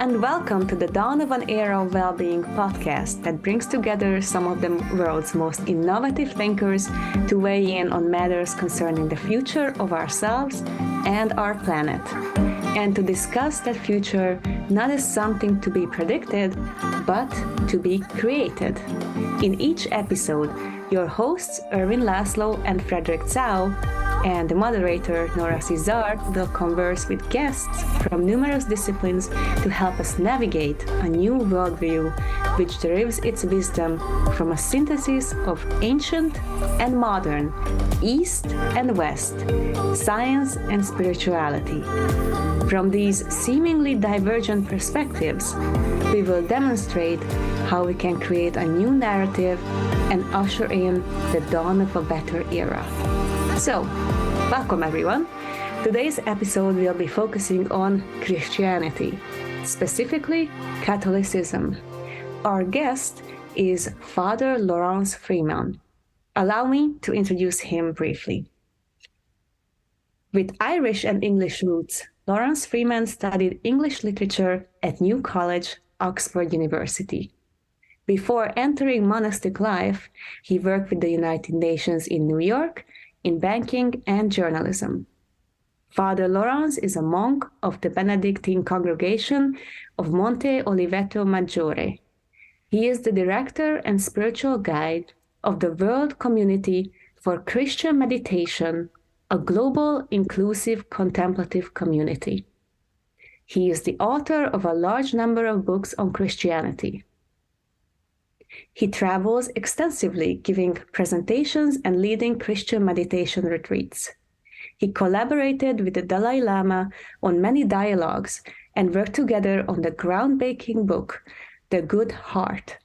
and welcome to the Dawn of an Era of Wellbeing podcast that brings together some of the world's most innovative thinkers to weigh in on matters concerning the future of ourselves and our planet, and to discuss that future not as something to be predicted, but to be created. In each episode, your hosts Erwin Laszlo and Frederick Zhao and the moderator Nora Cesar will converse with guests from numerous disciplines to help us navigate a new worldview which derives its wisdom from a synthesis of ancient and modern, East and West, science and spirituality. From these seemingly divergent perspectives, we will demonstrate how we can create a new narrative and usher in the dawn of a better era. So, welcome everyone. Today's episode will be focusing on Christianity, specifically Catholicism. Our guest is Father Laurence Freeman. Allow me to introduce him briefly. With Irish and English roots, Laurence Freeman studied English literature at New College, Oxford University. Before entering monastic life, he worked with the United Nations in New York, in banking and journalism. Father Laurence is a monk of the Benedictine congregation of Monte, Oliveto, Maggiore. He is the director and spiritual guide of the World Community for Christian Meditation, a global, inclusive, contemplative community. He is the author of a large number of books on Christianity. He travels extensively, giving presentations and leading Christian meditation retreats. He collaborated with the Dalai Lama on many dialogues and worked together on the groundbreaking book, The Good Heart.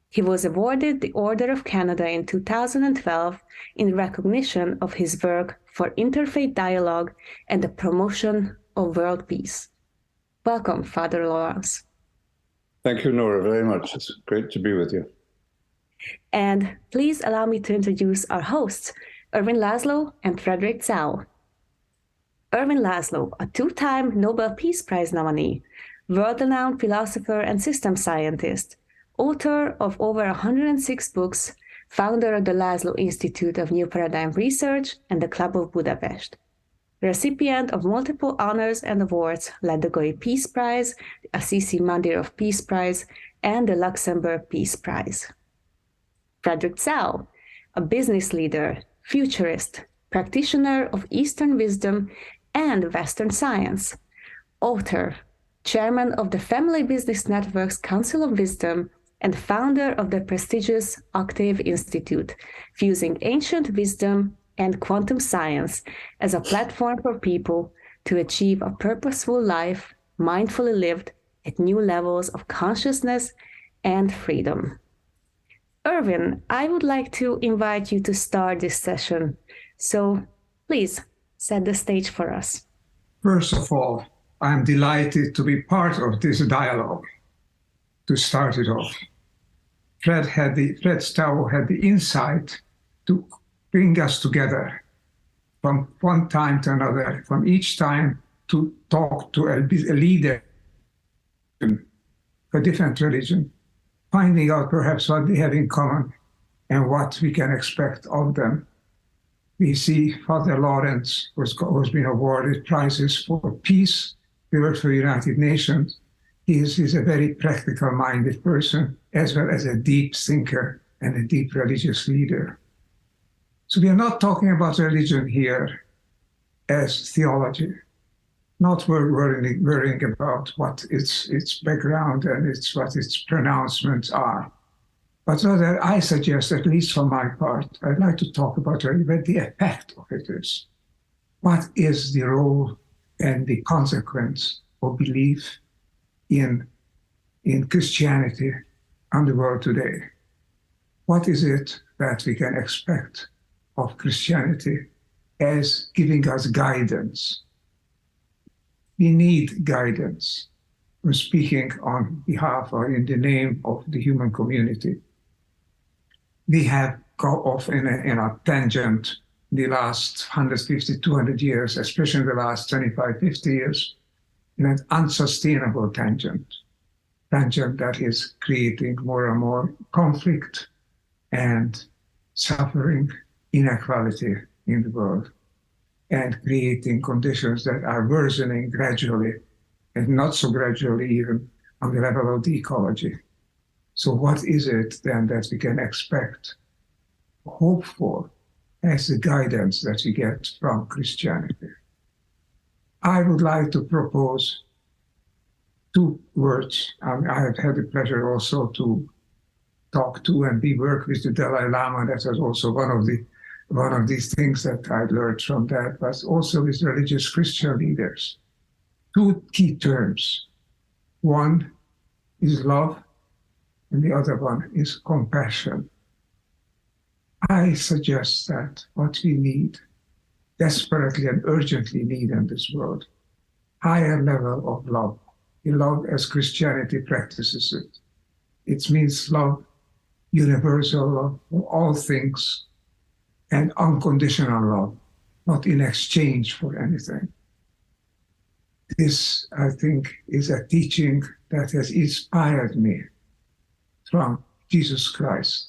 He was awarded the Order of Canada in 2012 in recognition of his work for interfaith dialogue and the promotion of world peace. Welcome, Father Laurence. Thank you, Nora, very much. It's great to be with you. And please allow me to introduce our hosts, Erwin Laszlo and Frederick Zhao. Erwin Laszlo, a two-time Nobel Peace Prize nominee, world-renowned philosopher and systems scientist, author of over 106 books, founder of the Laszlo Institute of New Paradigm Research and the Club of Budapest. Recipient of multiple honors and awards like the Goy Peace Prize, the Assisi Mandir Peace Prize, and the Luxembourg Peace Prize. Frederick Zhao, a business leader, futurist, practitioner of Eastern wisdom and Western science, author, chairman of the Family Business Network's Council of Wisdom, and founder of the prestigious Octave Institute, fusing ancient wisdom and quantum science as a platform for people to achieve a purposeful life, mindfully lived at new levels of consciousness and freedom. Erwin, I would like to invite you to start this session. So please set the stage for us. First of all, I'm delighted to be part of this dialogue. To start it off, Fred Zhao had the insight to bring us together from one time to another, from each time to talk to a leader of a different religion, finding out perhaps what they have in common and what we can expect of them. We see Father Laurence, who's been awarded prizes for peace. He works for the United Nations. He's a very practical-minded person, as well as a deep thinker and a deep religious leader. So we are not talking about religion here as theology, not worrying about what its background and what its pronouncements are. But rather, I suggest, at least for my part, I'd like to talk about what the effect of it is. What is the role and the consequence of belief in Christianity on the world today? What is it that we can expect of Christianity as giving us guidance? We need guidance. I'm speaking on behalf or in the name of the human community. We have gone off in a tangent the last 150, 200 years, especially in the last 25, 50 years, in an unsustainable tangent. tangent that is creating more and more conflict and suffering, inequality in the world, and creating conditions that are worsening gradually, and not so gradually even on the level of the ecology. So what is it then that we can expect, hope for, as the guidance that we get from Christianity? I would like to propose two words. I have had the pleasure also to talk to and be work with the Dalai Lama. That was also one of these things that I learned from that, but also with religious Christian leaders. Two key terms. One is love, and the other one is compassion. I suggest that what we need, desperately and urgently need in this world, higher level of love. Love as Christianity practices it. It means love, universal love for all things, and unconditional love, not in exchange for anything. This, I think, is a teaching that has inspired me from Jesus Christ.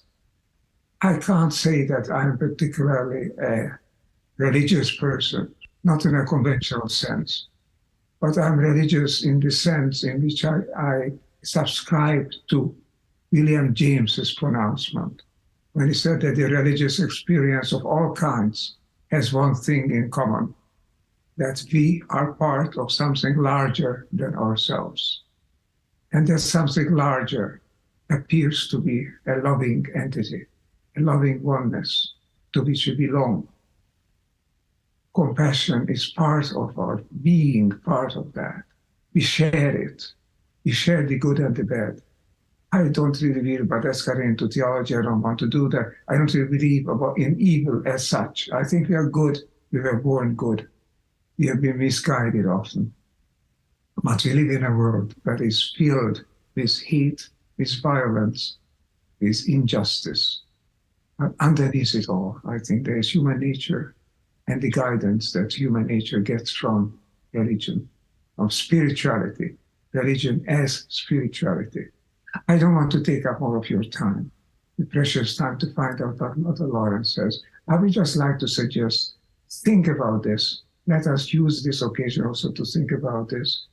I can't say that I'm particularly a religious person, not in a conventional sense, but I'm religious in the sense in which I subscribe to William James's pronouncement when he said that the religious experience of all kinds has one thing in common, that we are part of something larger than ourselves. And that something larger appears to be a loving entity, a loving oneness to which we belong. Compassion is part of our being, part of that. We share it. We share the good and the bad. I don't really believe, but that's getting into theology. I don't want to do that. I don't really believe in evil as such. I think we are good. We were born good. We have been misguided often. But we live in a world that is filled with hate, with violence, with injustice. And underneath it all, I think there is human nature and the guidance that human nature gets from religion, from spirituality, religion as spirituality. I don't want to take up all of your time, the precious time to find out what Mother Laurence says. I would just like to suggest, think about this. Let us use this occasion also to think about this.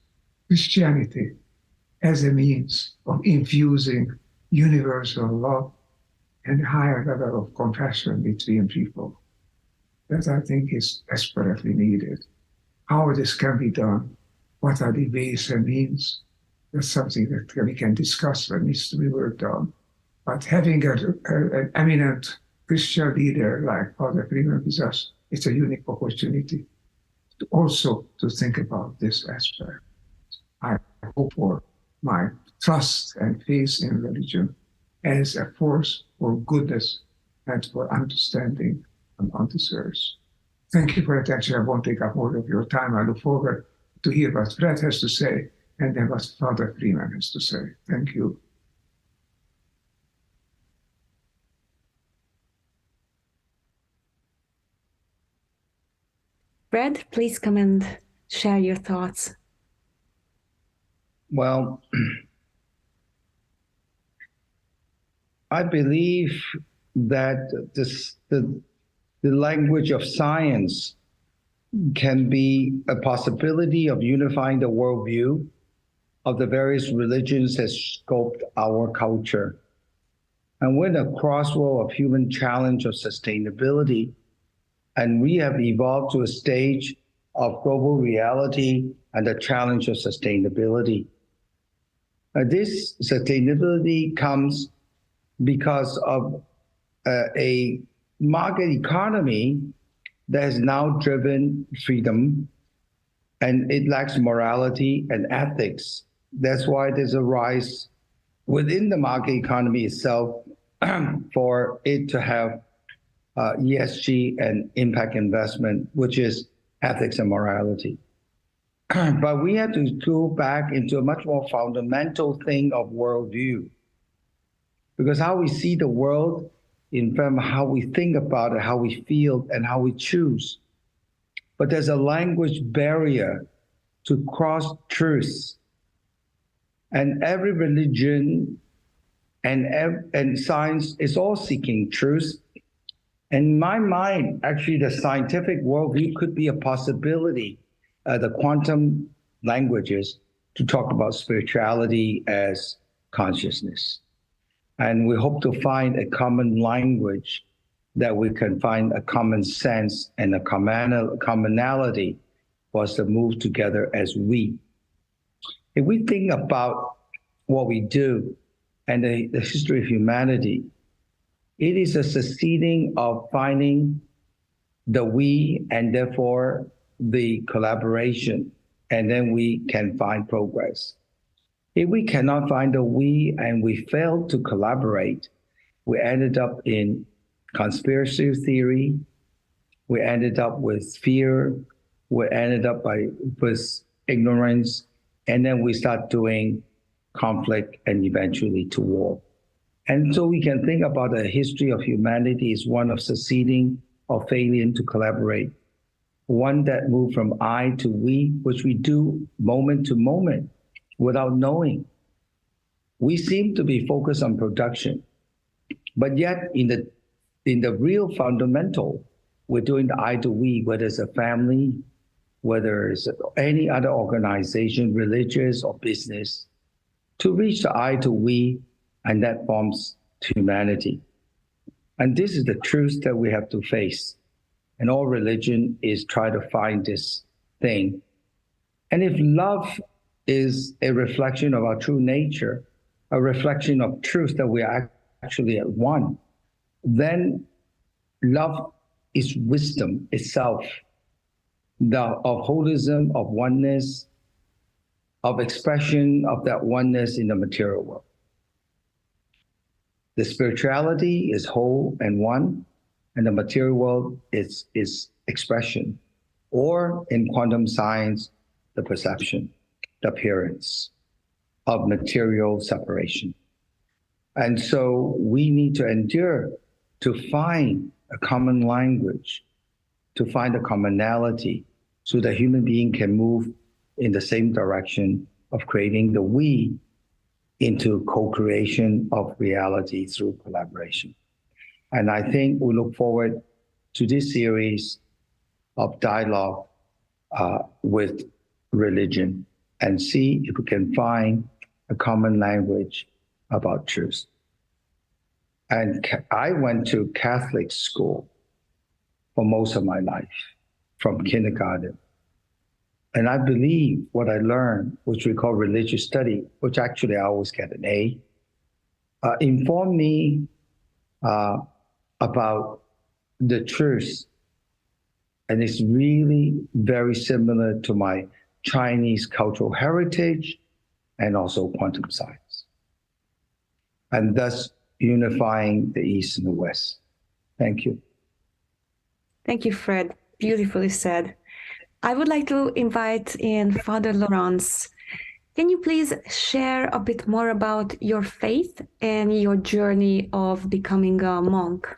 Christianity as a means of infusing universal love and higher level of compassion between people. That I think is desperately needed. How this can be done, what are the ways and means, that's something that we can discuss that needs to be worked on. But having an eminent Christian leader like Father Freeman with us, it's a unique opportunity to also to think about this aspect. I hope for my trust and faith in religion as a force for goodness and for understanding on this earth. Thank you for your attention. I won't take up more of your time. I look forward to hear what Fred has to say and then what Father Freeman has to say. Thank you. Fred, please come and share your thoughts. Well, I believe that the language of science can be a possibility of unifying the worldview of the various religions that sculpt our culture. And we're in a crossroad of human challenge of sustainability, and we have evolved to a stage of global reality and the challenge of sustainability. This sustainability comes because of a market economy that has now driven freedom, and it lacks morality and ethics. That's why there's a rise within the market economy itself for it to have ESG and impact investment, which is ethics and morality. But we have to go back into a much more fundamental thing of worldview, because how we see the world in terms of how we think about it, how we feel, and how we choose. But there's a language barrier to cross truths And every religion and science is all seeking truth. In my mind, actually, the scientific worldview could be a possibility, the quantum languages, to talk about spirituality as consciousness. And we hope to find a common language that we can find a common sense and a commonality for us to move together as we. If we think about what we do and the history of humanity, it is a succeeding of finding the we and therefore the collaboration, and then we can find progress. If we cannot find the we and we fail to collaborate, we ended up in conspiracy theory, we ended up with fear, we ended up with ignorance, and then we start doing conflict and eventually to war. And so we can think about the history of humanity as one of succeeding or failing to collaborate. One that moved from I to we, which we do moment to moment without knowing. We seem to be focused on production, but yet in the real fundamental, we're doing the I to we, whether it's a family, whether it's any other organization, religious or business, to reach the I to we, and that forms humanity. And this is the truth that we have to face. And all religion is try to find this thing. And if love is a reflection of our true nature, a reflection of truth that we are actually at one, then love is wisdom itself, of holism, of oneness, of expression of that oneness in the material world. The spirituality is whole and one, and the material world is expression, or in quantum science, the perception, the appearance of material separation. And so we need to endure to find a common language, to find a commonality, so that human being can move in the same direction of creating the we into co-creation of reality through collaboration. And I think we look forward to this series of dialogue with religion and see if we can find a common language about truth. And I went to Catholic school for most of my life, from kindergarten. And I believe what I learned, which we call religious study, which actually I always get an A, informed me about the truth. And it's really very similar to my Chinese cultural heritage and also quantum science. And thus unifying the East and the West. Thank you. Thank you, Fred. Beautifully said. I would like to invite in Father Laurence. Can you please share a bit more about your faith and your journey of becoming a monk?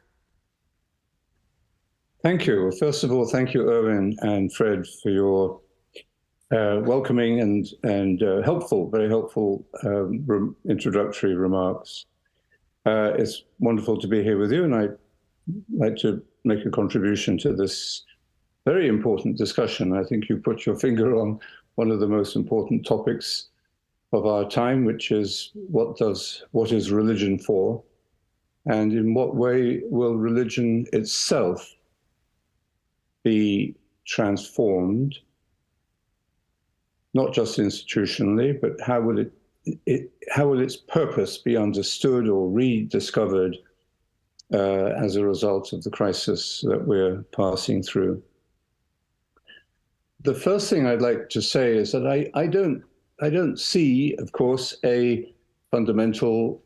Thank you. First of all, thank you, Erwin and Fred, for your welcoming and helpful, very helpful introductory remarks. It's wonderful to be here with you, and I'd like to make a contribution to this very important discussion. I think you put your finger on one of the most important topics of our time, which is what is religion for, and in what way will religion itself be transformed, not just institutionally, but how will its purpose be understood or rediscovered as a result of the crisis that we're passing through. The first thing I'd like to say is that I don't see, of course, a fundamental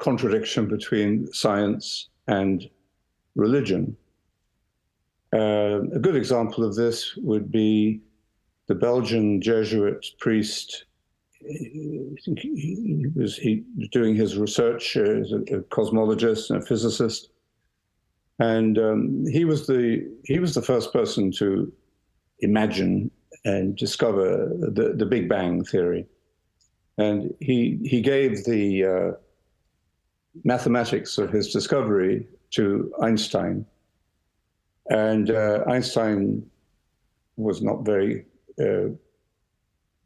contradiction between science and religion. A good example of this would be the Belgian Jesuit priest. I think he was doing his research as a cosmologist and a physicist, and he was the first person to imagine and discover the Big Bang theory. And he gave the mathematics of his discovery to Einstein. And Einstein was not very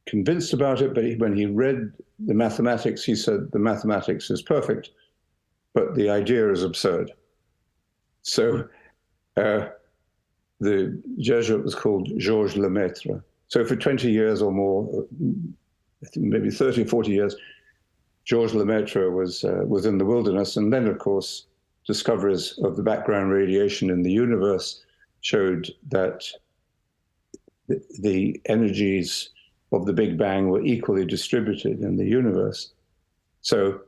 convinced about it, but when he read the mathematics, he said, the mathematics is perfect, but the idea is absurd. So the Jesuit was called Georges Lemaitre. So for 20 years or more, maybe 30, 40 years, Georges Lemaitre was in the wilderness. And then, of course, discoveries of the background radiation in the universe showed that the energies of the Big Bang were equally distributed in the universe. So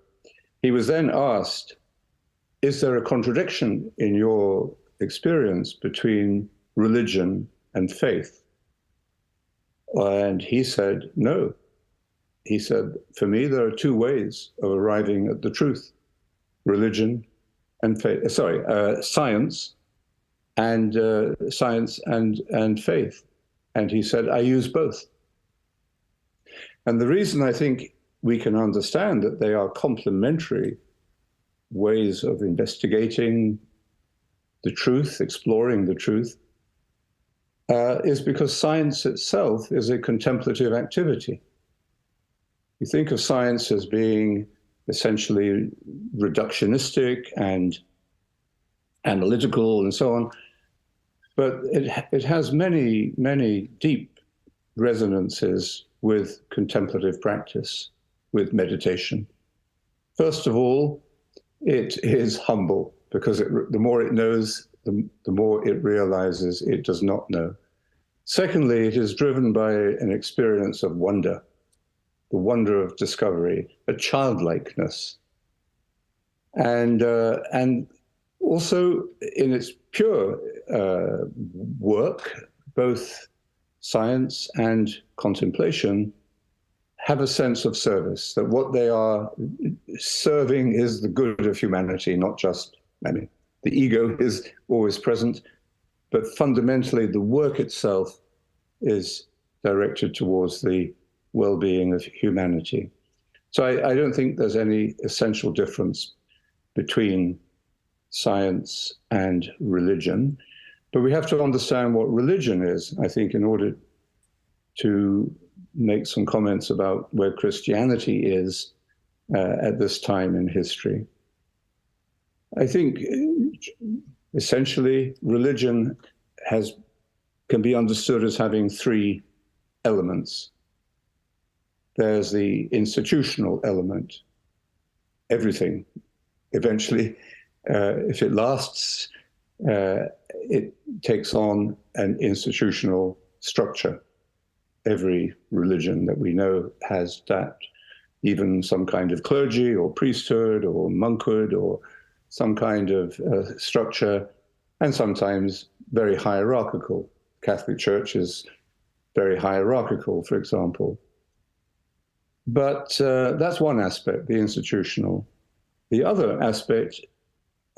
he was then asked, is there a contradiction in your experience between religion and faith? And he said, no. He said, for me, there are two ways of arriving at the truth: religion and faith. Science and faith. And he said, I use both. And the reason I think we can understand that they are complementary ways of investigating the truth, exploring the truth, is because science itself is a contemplative activity. You think of science as being essentially reductionistic and analytical and so on, but it has many, many deep resonances with contemplative practice, with meditation. First of all, it is humble, because the more it knows, the more it realizes it does not know. Secondly, it is driven by an experience of wonder, the wonder of discovery, a childlikeness. And also in its pure work, both science and contemplation have a sense of service, that what they are serving is the good of humanity, not just, the ego is always present, but fundamentally the work itself is directed towards the well-being of humanity. So I don't think there's any essential difference between science and religion, but we have to understand what religion is, I think, in order to make some comments about where Christianity is at this time in history. I think essentially religion can be understood as having three elements. There's the institutional element. Everything, eventually, if it lasts, it takes on an institutional structure. Every religion that we know has that, even some kind of clergy or priesthood or monkhood or some kind of structure, and sometimes very hierarchical. Catholic Church is very hierarchical, for example. But that's one aspect, the institutional. The other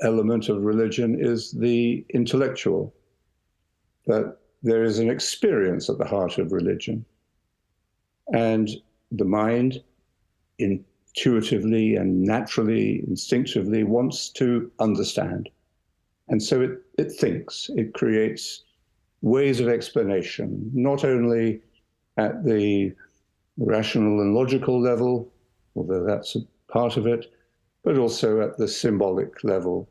element of religion is the intellectual, that there is an experience at the heart of religion. And the mind intuitively and naturally, instinctively wants to understand. And so it thinks, it creates ways of explanation, not only at the rational and logical level, although that's a part of it, but also at the symbolic level.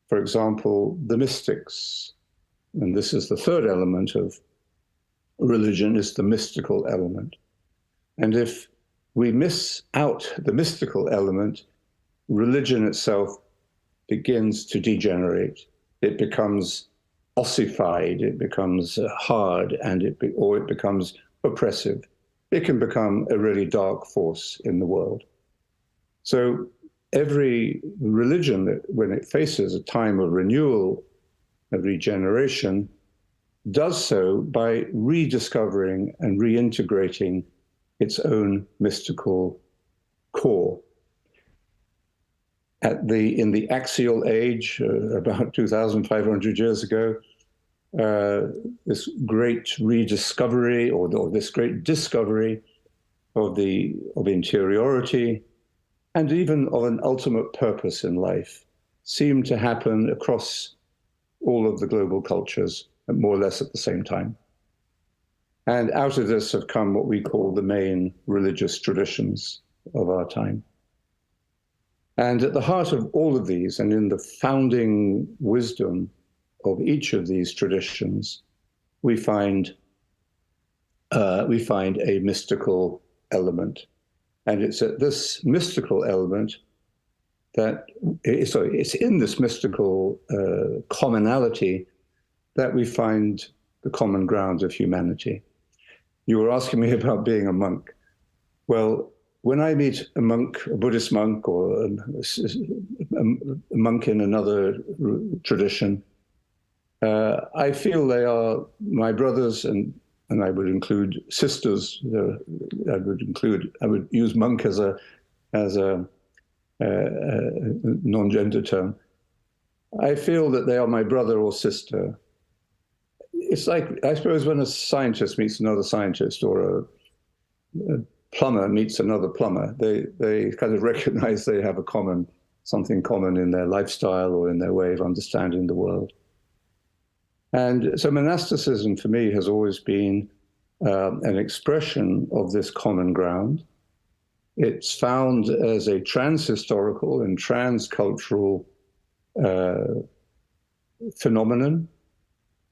For example, the mystics, and this is the third element of religion, is the mystical element. And if we miss out the mystical element, religion itself begins to degenerate. It becomes ossified, it becomes hard, and it becomes oppressive. It can become a really dark force in the world. So every religion, that when it faces a time of renewal, of regeneration, does so by rediscovering and reintegrating its own mystical core. In the axial age, about 2,500 years ago, this great rediscovery, or this great discovery, of interiority, and even of an ultimate purpose in life seem to happen across all of the global cultures, more or less at the same time. And out of this have come what we call the main religious traditions of our time. And at the heart of all of these, and in the founding wisdom of each of these traditions, we find a mystical element. And it's at this mystical element that, it's in this mystical commonality that we find the common ground of humanity. You were asking me about being a monk. Well, when I meet a monk, a Buddhist monk, or a monk in another tradition, I feel they are my brothers, and I would include sisters. I would use monk as a non-gender term. I feel that they are my brother or sister. It's like, I suppose, when a scientist meets another scientist, or a plumber meets another plumber, they kind of recognize they have something common in their lifestyle or in their way of understanding the world. And so monasticism for me has always been an expression of this common ground. It's found as a trans-historical and trans-cultural phenomenon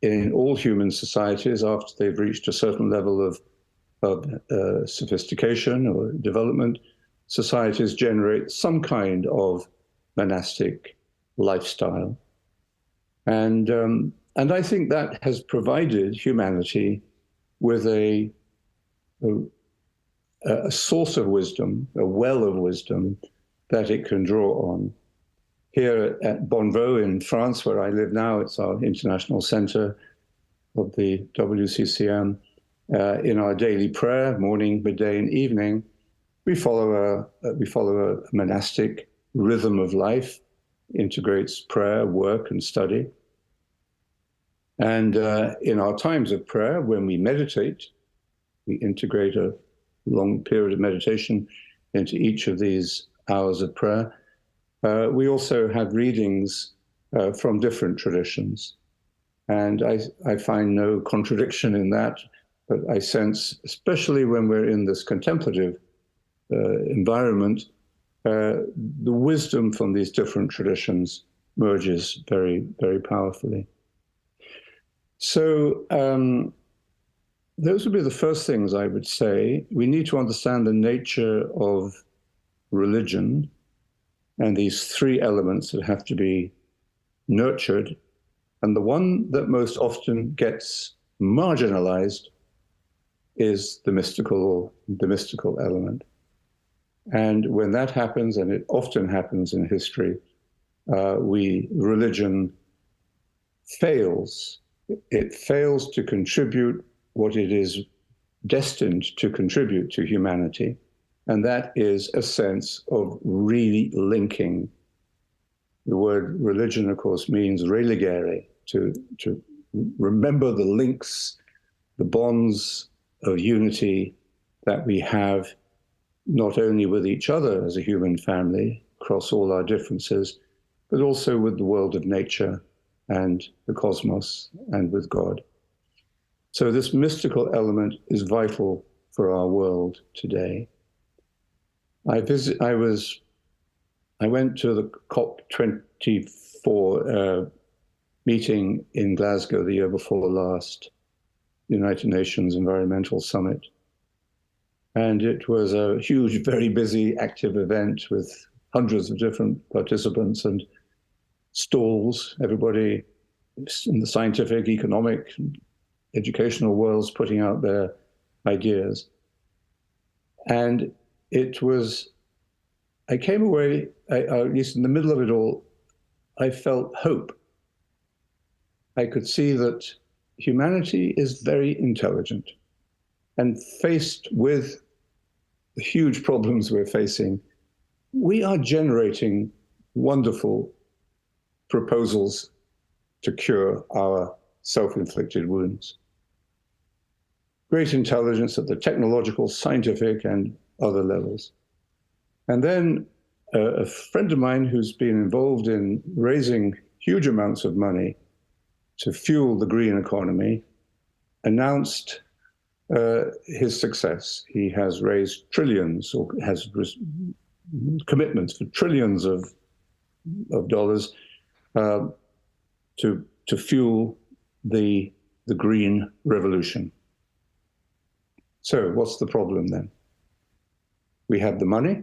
in all human societies after they've reached a certain level of sophistication or development. Societies generate some kind of monastic lifestyle. And I think that has provided humanity with a source of wisdom, a well of wisdom that it can draw on. Here at Bonnevaux in France, where I live now, it's our international center of the WCCM. In our daily prayer, morning, midday, and evening, we follow a monastic rhythm of life, integrates prayer, work, and study. And in our times of prayer, when we meditate, we integrate a long period of meditation into each of these hours of prayer. We also have readings from different traditions. And I find no contradiction in that, but I sense, especially when we're in this contemplative environment, the wisdom from these different traditions merges very, very powerfully. So those would be the first things I would say. We need to understand the nature of religion and these three elements that have to be nurtured. And the one that most often gets marginalized is the mystical element. And when that happens, and it often happens in history, religion fails. It fails to contribute what it is destined to contribute to humanity, and that is a sense of really linking. The word religion, of course, means religare, to remember the links, the bonds of unity that we have, not only with each other as a human family, across all our differences, but also with the world of nature and the cosmos and with God. So this mystical element is vital for our world today. I went to the COP24 meeting in Glasgow the year before last, United Nations Environmental Summit. And it was a huge, very busy, active event with hundreds of different participants and stalls, everybody in the scientific, economic, educational worlds putting out their ideas. And I came away, at least in the middle of it all, I felt hope. I could see that humanity is very intelligent, and faced with the huge problems we're facing, we are generating wonderful proposals to cure our self-inflicted wounds. great intelligence at the technological, scientific, and other levels. And then a friend of mine who's been involved in raising huge amounts of money to fuel the green economy announced his success. He has raised trillions, or has commitments for trillions of dollars to fuel the green revolution. So what's the problem then? We have the money,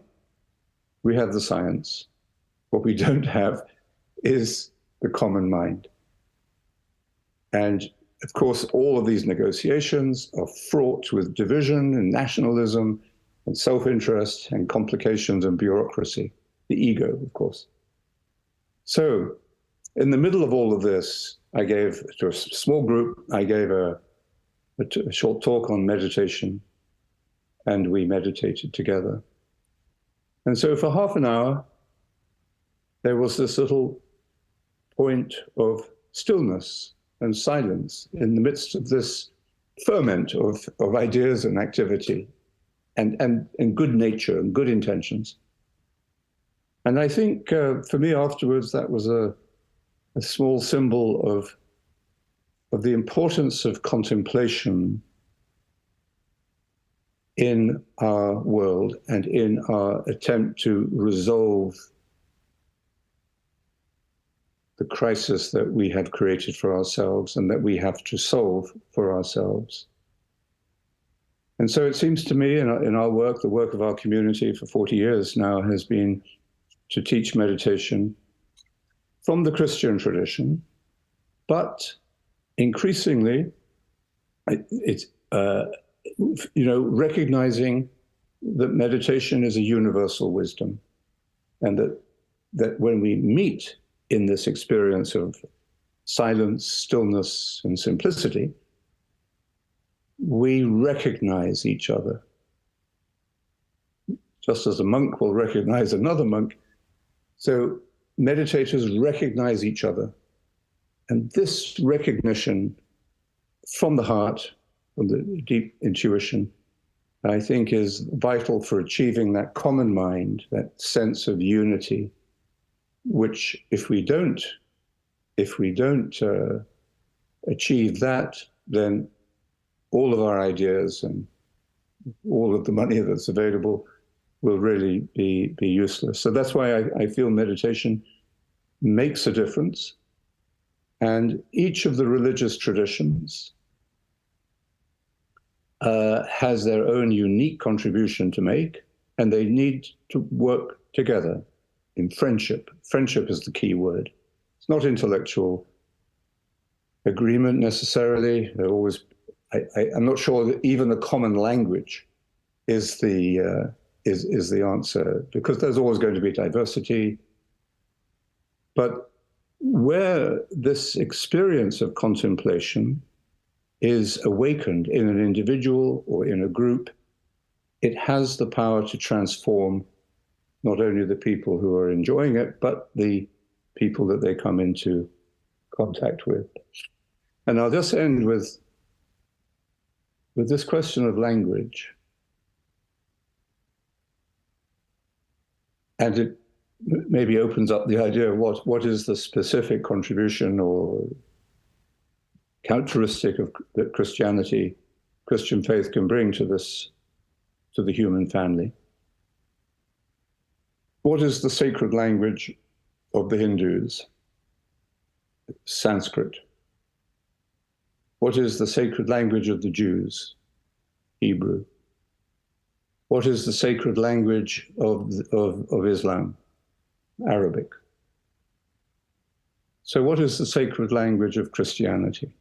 we have the science. What we don't have is the common mind. And of course, all of these negotiations are fraught with division and nationalism and self-interest and complications and bureaucracy, the ego, of course. So in the middle of all of this, I gave to a small group, I gave a short talk on meditation, and we meditated together. And so for half an hour, there was this little point of stillness and silence in the midst of this ferment of ideas and activity and good nature and good intentions. And I think for me afterwards, that was a small symbol of the importance of contemplation in our world and in our attempt to resolve the crisis that we have created for ourselves and that we have to solve for ourselves. And so it seems to me in our work, the work of our community for 40 years now has been to teach meditation from the Christian tradition, but increasingly, it's recognizing that meditation is a universal wisdom, and that when we meet in this experience of silence, stillness, and simplicity, we recognize each other. Just as a monk will recognize another monk, so meditators recognize each other. And this recognition from the heart, from the deep intuition, I think is vital for achieving that common mind, that sense of unity, which if we don't achieve that, then all of our ideas and all of the money that's available will really be useless. So that's why I feel meditation makes a difference. And each of the religious traditions has their own unique contribution to make, and they need to work together in friendship. Friendship is the key word. It's not intellectual agreement necessarily. They're always, I'm not sure that even the common language is the answer, because there's always going to be diversity. But where this experience of contemplation is awakened in an individual or in a group, it has the power to transform not only the people who are enjoying it, but the people that they come into contact with. And I'll just end with this question of language. And it maybe opens up the idea of what is the specific contribution or characteristic of that Christian faith can bring to the human family. What is the sacred language of the Hindus? Sanskrit. What is the sacred language of the Jews? Hebrew. What is the sacred language of Islam? Arabic. So what is the sacred language of Christianity?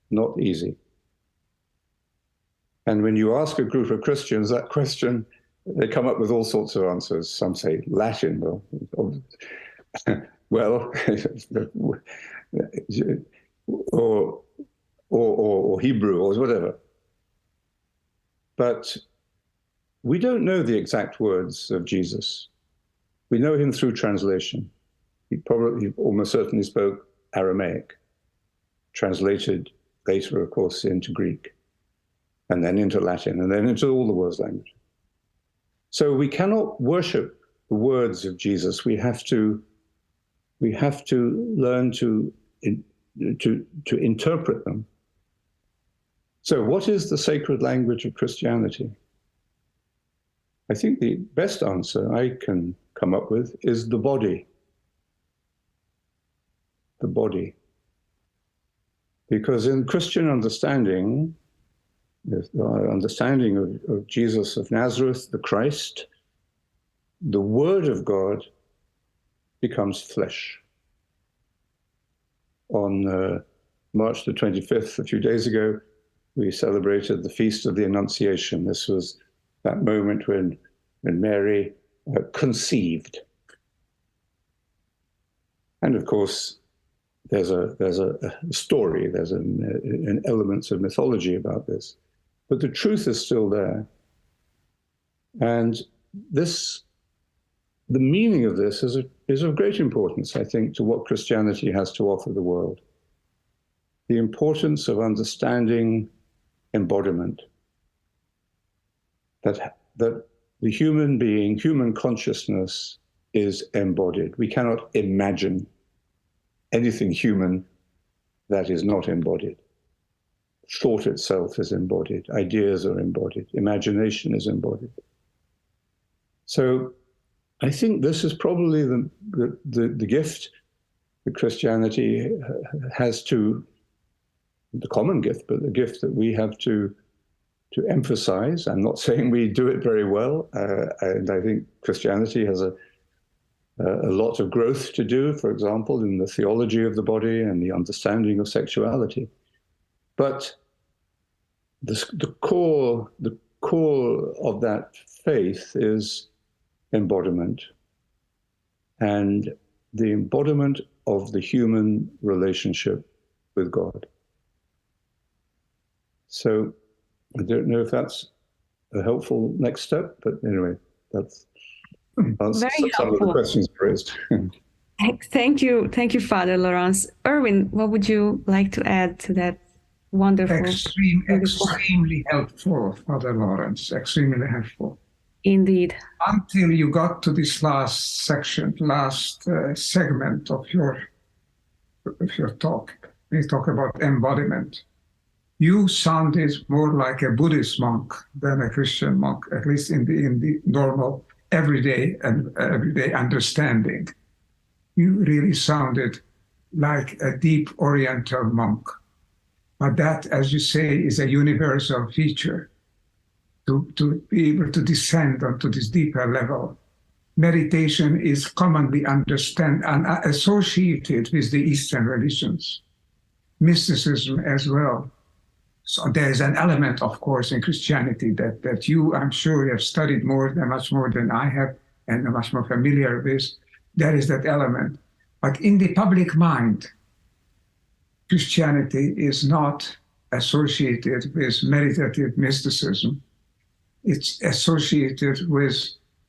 Not easy. And when you ask a group of Christians that question, they come up with all sorts of answers. Some say Latin, well, or Hebrew or whatever. But we don't know the exact words of Jesus. We know him through translation. He almost certainly spoke Aramaic, translated later, of course, into Greek, and then into Latin, and then into all the world's languages. So we cannot worship the words of Jesus. We have to learn to interpret them. So what is the sacred language of Christianity? I think the best answer I can come up with is the body. The body. Because in Christian understanding, our understanding of Jesus of Nazareth, the Christ, the Word of God becomes flesh. On March the 25th, a few days ago, we celebrated the Feast of the Annunciation. This was that moment when Mary conceived. And of course, there's a story, there's an elements of mythology about this, but the truth is still there. And this, the meaning of this is of great importance, I think, to what Christianity has to offer the world. The importance of understanding embodiment, that the human being, human consciousness is embodied. We cannot imagine anything human that is not embodied. Thought itself is embodied, ideas are embodied, imagination is embodied. So I think this is probably the gift that Christianity has to, the common gift, but the gift that we have to emphasize. I'm not saying we do it very well, and I think Christianity has a lot of growth to do, for example, in the theology of the body and the understanding of sexuality. But the core of that faith is embodiment, and the embodiment of the human relationship with God. So I don't know if that's a helpful next step, but anyway, that's some of the questions raised. Thank you, Father Laurence. Erwin, what would you like to add to that wonderful? Extremely helpful, Father Laurence, extremely helpful. Indeed. Until you got to this last section, segment of your talk, when you talk about embodiment, you sounded more like a Buddhist monk than a Christian monk, at least in the normal everyday understanding. You really sounded like a deep Oriental monk. But that, as you say, is a universal feature. To be able to descend onto this deeper level. Meditation is commonly understood and associated with the Eastern religions. Mysticism as well. So there is an element, of course, in Christianity that you, I'm sure, have studied much more than I have, and are much more familiar with. There is that element. But in the public mind, Christianity is not associated with meditative mysticism. It's associated with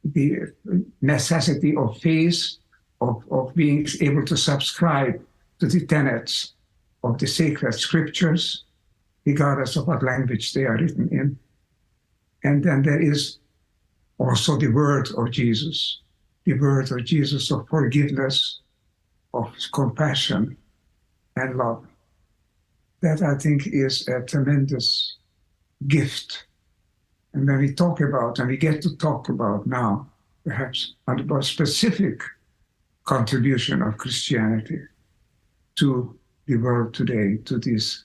the necessity of faith, of being able to subscribe to the tenets of the sacred scriptures, regardless of what language they are written in. And then there is also the word of Jesus of forgiveness, of compassion and love. That, I think, is a tremendous gift. And when we talk about, and we get to talk about now, perhaps, about specific contribution of Christianity to the world today, to this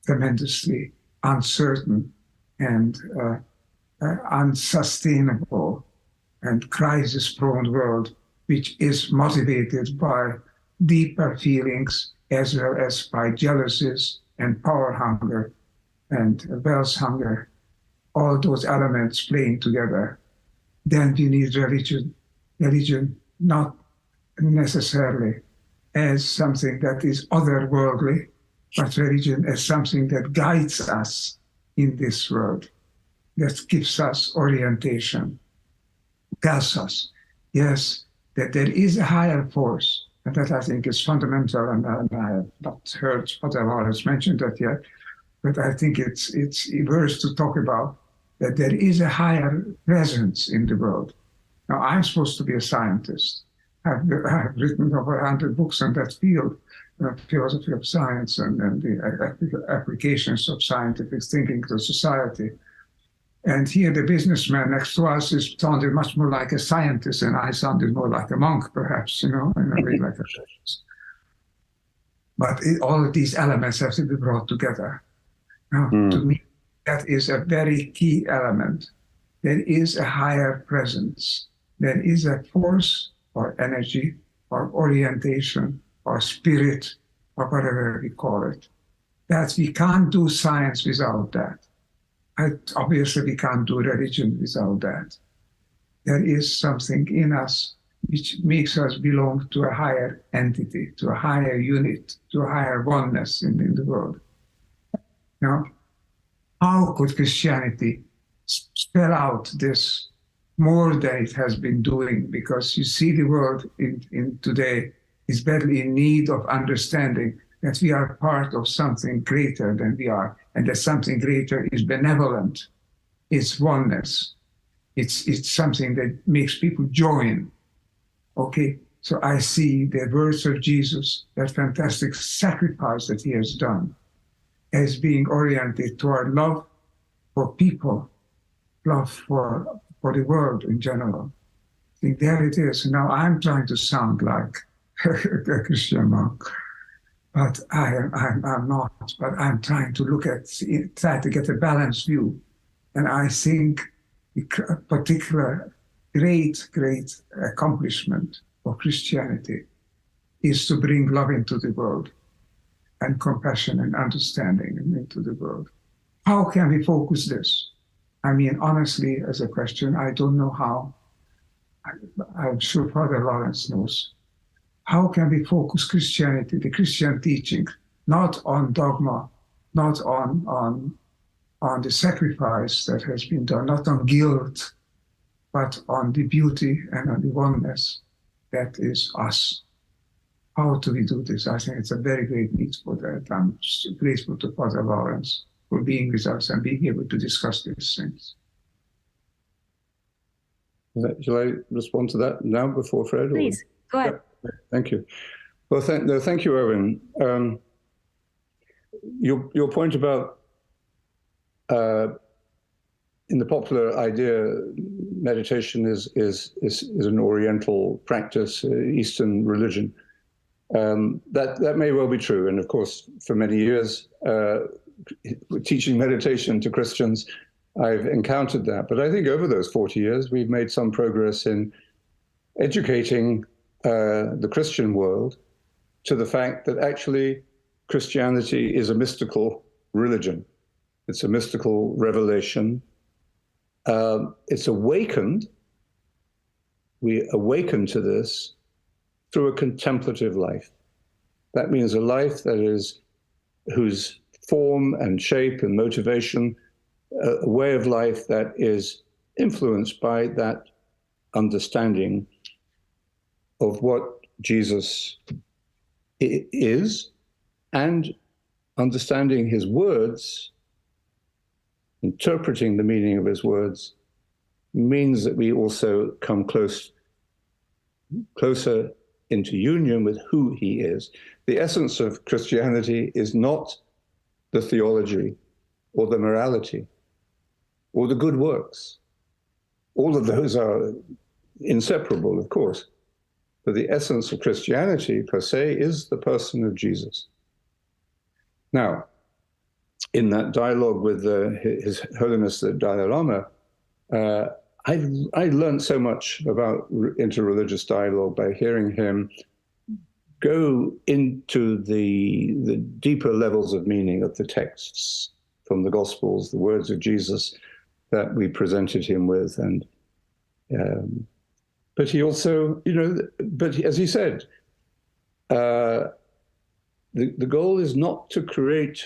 tremendously uncertain and unsustainable and crisis-prone world, which is motivated by deeper feelings as well as by jealousies and power hunger and wealth hunger, all those elements playing together. Then we need religion. Religion not necessarily as something that is otherworldly, but religion as something that guides us in this world, that gives us orientation, tells us, yes, that there is a higher force, And that I think is fundamental, and I have not heard Father Laurence mention that yet, but I think it's worth to talk about that there is a higher presence in the world. Now, I'm supposed to be a scientist. I've written over 100 books on that field, philosophy of science and the applications of scientific thinking to society. And here the businessman next to us sounded much more like a scientist, and I sounded more like a monk, perhaps, in a way like a church. But all of these elements have to be brought together. Now, to me, that is a very key element. There is a higher presence. There is a force or energy or orientation or spirit or whatever we call it, that we can't do science without that. Obviously, we can't do religion without that. There is something in us which makes us belong to a higher entity, to a higher unit, to a higher oneness in the world. Now, how could Christianity spell out this more than it has been doing? Because you see the world in today is badly in need of understanding that we are part of something greater than we are, and that something greater is benevolent, it's oneness, it's something that makes people join. Okay, so I see the words of Jesus, that fantastic sacrifice that he has done, as being oriented toward love for people, love for the world in general. I think there it is. Now I'm trying to sound like a Christian monk, but I'm not. But I'm trying to try to get a balanced view. And I think a particular great accomplishment of Christianity is to bring love into the world and compassion and understanding into the world. How can we focus this? I mean, honestly, as a question, I don't know how. I'm sure Father Laurence knows. How can we focus Christianity, the Christian teaching, not on dogma, not on the sacrifice that has been done, not on guilt, but on the beauty and on the oneness that is us? How do we do this? I think it's a very great need for that. I'm grateful to Father Laurence for being with us and being able to discuss these things. Shall I respond to that now before Fred? Please, go ahead. Yeah, thank you. Well, thank you, Owen. Your point about in the popular idea, meditation is an Oriental practice, Eastern religion. That may well be true, and of course, for many years, teaching meditation to Christians, I've encountered that. But I think over those 40 years, we've made some progress in educating the Christian world to the fact that actually Christianity is a mystical religion. It's a mystical revelation. It's awakened. We awaken to this through a contemplative life. That means a life that is whose form and shape and motivation, a way of life that is influenced by that understanding of what Jesus is, and understanding his words, interpreting the meaning of his words, means that we also come closer into union with who he is. The essence of Christianity is not the theology or the morality or the good works. All of those are inseparable, of course. But the essence of Christianity, per se, is the person of Jesus. Now, in that dialogue with His Holiness the Dalai Lama, I learned so much about interreligious dialogue by hearing him go into the deeper levels of meaning of the texts from the Gospels, the words of Jesus that we presented him with. And but he also, but as he said, the goal is not to create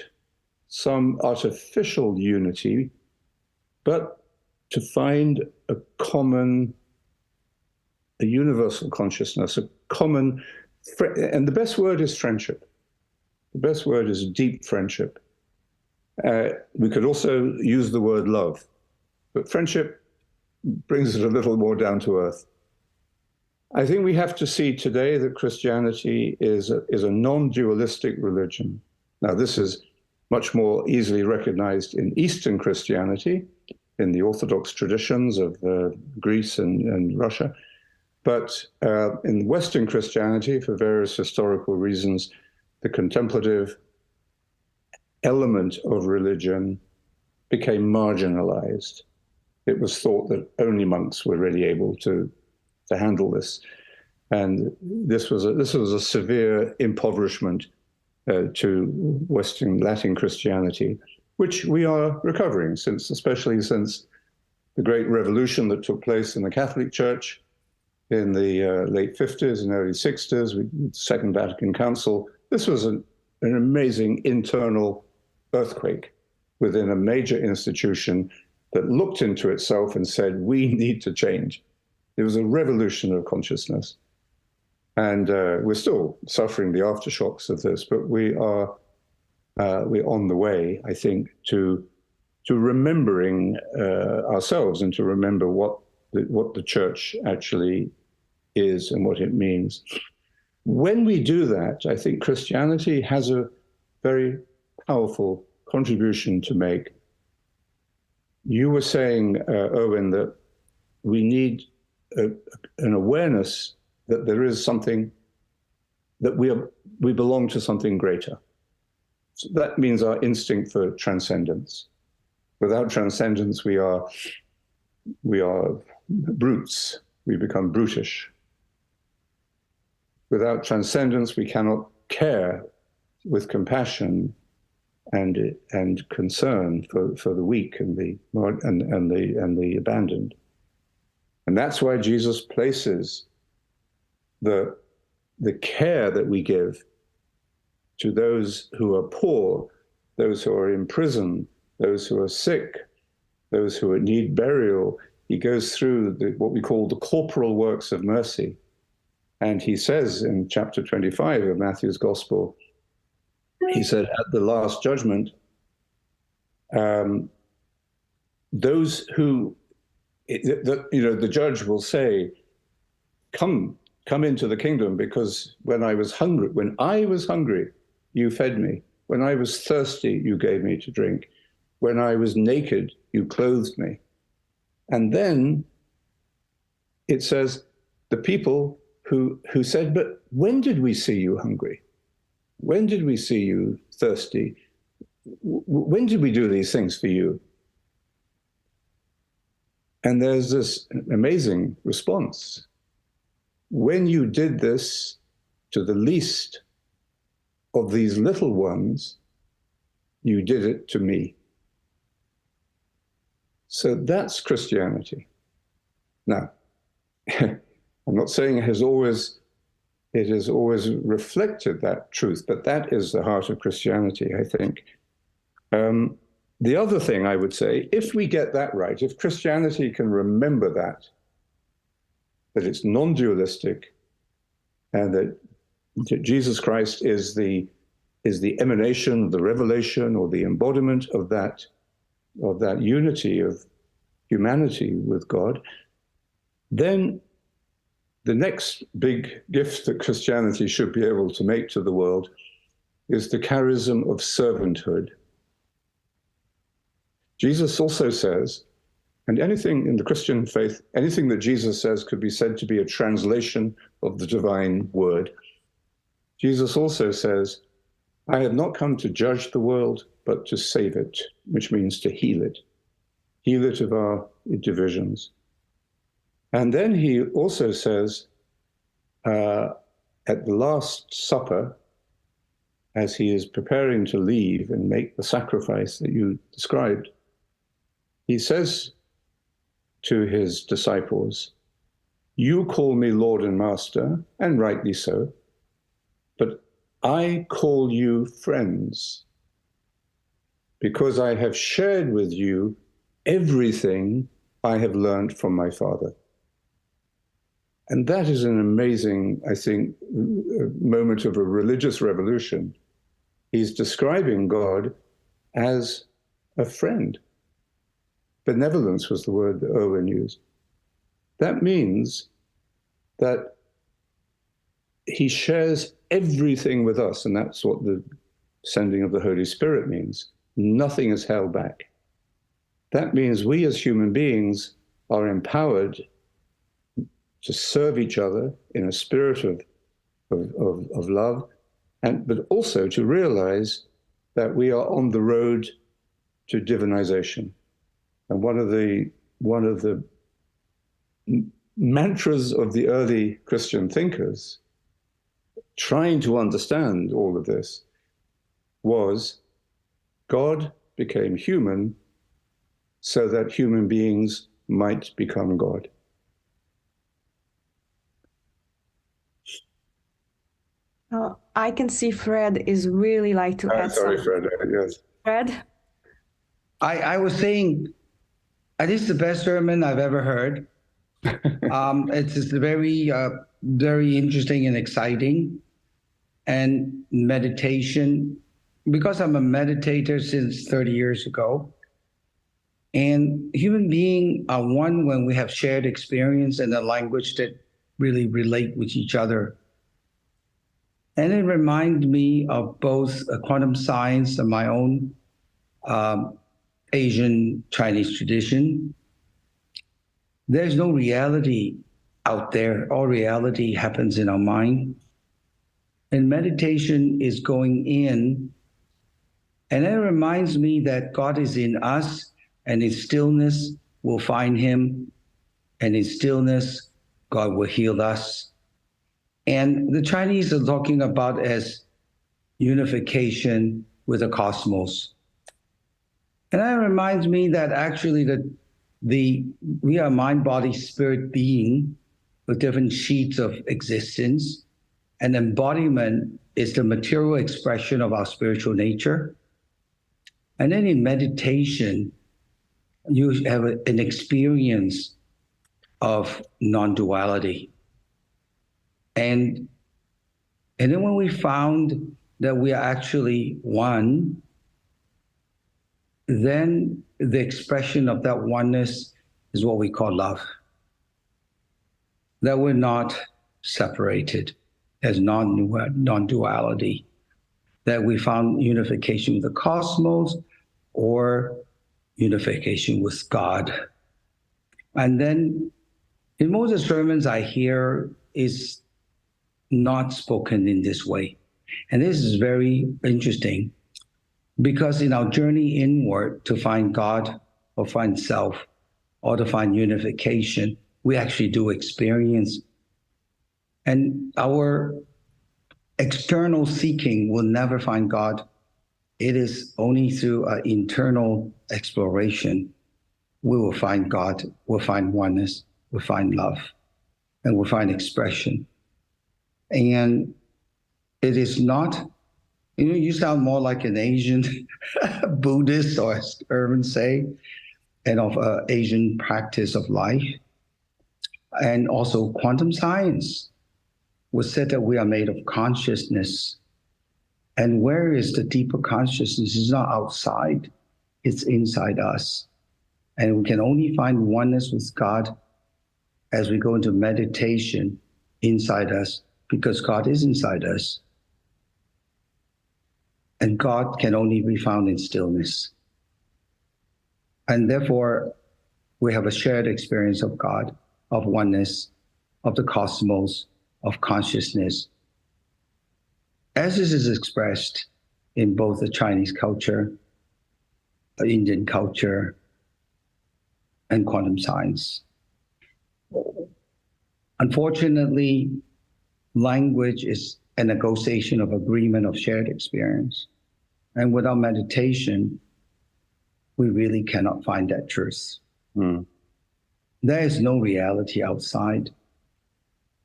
some artificial unity, but to find a universal consciousness, a common And the best word is friendship. The best word is deep friendship. We could also use the word love, but friendship brings it a little more down to earth. I think we have to see today that Christianity is a non-dualistic religion. Now, this is much more easily recognized in Eastern Christianity, in the Orthodox traditions of Greece and Russia. But in Western Christianity, for various historical reasons, the contemplative element of religion became marginalized. It was thought that only monks were really able to handle this. And this was a severe impoverishment to Western Latin Christianity, which we are recovering especially since the great revolution that took place in the Catholic Church in the late 50s and early 60s, with the Second Vatican Council. This was an amazing internal earthquake within a major institution that looked into itself and said, we need to change. It was a revolution of consciousness. And we're still suffering the aftershocks of this, but we're on the way, I think, to remembering ourselves and to remember what the church actually is and what it means. When we do that, I think Christianity has a very powerful contribution to make. You were saying, Erwin, that we need an awareness that there is something, that we belong to something greater. So that means our instinct for transcendence. Without transcendence, we are brutes. We become brutish. Without transcendence, we cannot care with compassion and concern for the weak and the abandoned. And that's why Jesus places the care that we give to those who are poor, those who are in prison, those who are sick, those who need burial. He goes through what we call the corporal works of mercy. And he says in chapter 25 of Matthew's Gospel, he said, at the last judgment, those who, the judge will say, come into the kingdom, because when I was hungry, you fed me. When I was thirsty, you gave me to drink. When I was naked, you clothed me. And then it says, the people who said, but when did we see you hungry? When did we see you thirsty? When did we do these things for you? And there's this amazing response. When you did this to the least of these little ones, you did it to me. So that's Christianity. Now, I'm not saying it has always reflected that truth, but that is the heart of Christianity, I think. The other thing I would say, if we get that right, if Christianity can remember that it's non-dualistic, and that Jesus Christ is the emanation, the revelation, or the embodiment of that unity of humanity with God, then the next big gift that Christianity should be able to make to the world is the charism of servanthood. Jesus also says, and anything in the Christian faith, anything that Jesus says could be said to be a translation of the divine word. Jesus also says, I have not come to judge the world, but to save it, which means to heal it of our divisions. And then he also says, at the Last Supper, as he is preparing to leave and make the sacrifice that you described, he says to his disciples, you call me Lord and Master, and rightly so, but I call you friends, because I have shared with you everything I have learned from my Father. And that is an amazing, I think, moment of a religious revolution. He's describing God as a friend. Benevolence was the word that Owen used. That means that he shares everything with us, and that's what the sending of the Holy Spirit means. Nothing is held back. That means we as human beings are empowered to serve each other in a spirit of love, but also to realize that we are on the road to divinization. And one of the mantras of the early Christian thinkers, trying to understand all of this, was God became human so that human beings might become God. I can see Fred is really like to add Sorry, something. Fred. Yes. Fred? I was saying, this is the best sermon I've ever heard. It's very, very interesting and exciting. And meditation, because I'm a meditator since 30 years ago, and human beings are one when we have shared experience and a language that really relate with each other. And it reminds me of both quantum science and my own Asian Chinese tradition. There's no reality out there. All reality happens in our mind. And meditation is going in. And it reminds me that God is in us, and in stillness we'll find him. And in stillness, God will heal us. And the Chinese are talking about as unification with the cosmos. And that reminds me that actually we are mind, body, spirit being with different sheets of existence. And embodiment is the material expression of our spiritual nature. And then in meditation, you have an experience of non-duality. And then when we found that we are actually one, then the expression of that oneness is what we call love. That we're not separated as non-duality. That we found unification with the cosmos or unification with God. And then in most of the sermons I hear is not spoken in this way. And this is very interesting because in our journey inward to find God or find self or to find unification, we actually do experience. And our external seeking will never find God. It is only through an internal exploration we will find God, we'll find oneness, we'll find love, and we'll find expression. And it is not, you sound more like an Asian Buddhist, or as Irvin say, and of Asian practice of life. And also quantum science was said that we are made of consciousness. And where is the deeper consciousness? It's not outside, it's inside us. And we can only find oneness with God as we go into meditation inside us, because God is inside us. And God can only be found in stillness. And therefore, we have a shared experience of God, of oneness, of the cosmos, of consciousness, as this is expressed in both the Chinese culture, the Indian culture, and quantum science. Unfortunately, language is a negotiation of agreement of shared experience. And without meditation, we really cannot find that truth. There is no reality outside.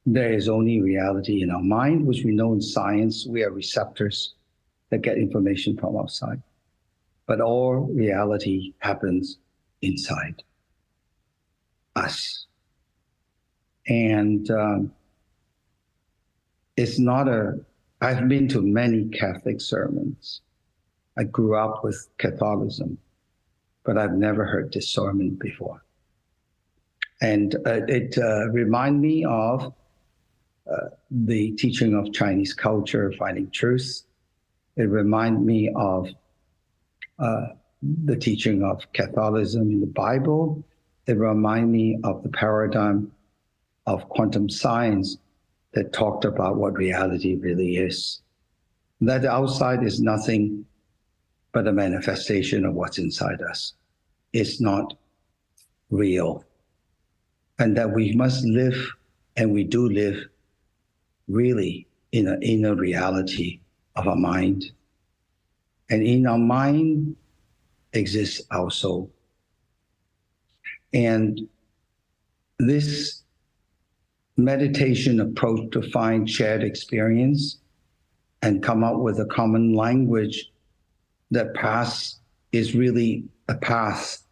There is only reality in our mind, which we know in science, we are receptors that get information from outside. But all reality happens inside us. And it's not I've been to many Catholic sermons. I grew up with Catholicism, but I've never heard this sermon before. And it reminds me of the teaching of Chinese culture, finding truth. It reminds me of the teaching of Catholicism in the Bible. It reminds me of the paradigm of quantum science that talked about what reality really is. That the outside is nothing but a manifestation of what's inside us. It's not real. And that we must live, and we do live, really in an inner reality of our mind. And in our mind exists our soul. And this meditation approach to find shared experience and come up with a common language, that path is really a path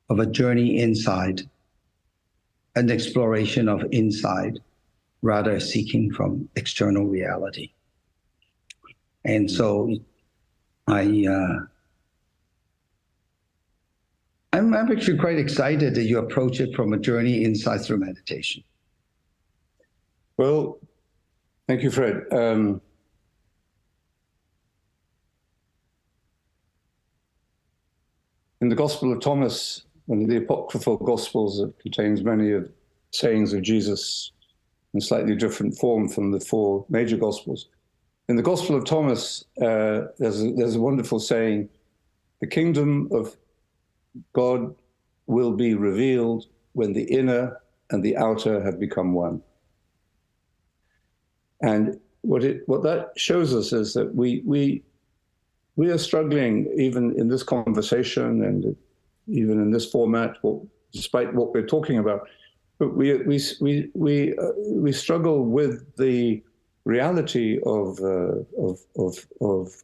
of a journey inside, an exploration of inside, rather seeking from external reality. And so I'm actually quite excited that you approach it from a journey inside through meditation. Well, thank you, Fred. In the Gospel of Thomas, one of the apocryphal Gospels that contains many of the sayings of Jesus in slightly different form from the four major Gospels. In the Gospel of Thomas, there's a wonderful saying, the kingdom of God will be revealed when the inner and the outer have become one. And what that shows us is that we are struggling, even in this conversation and even in this format, despite what we're talking about, but we struggle with the reality of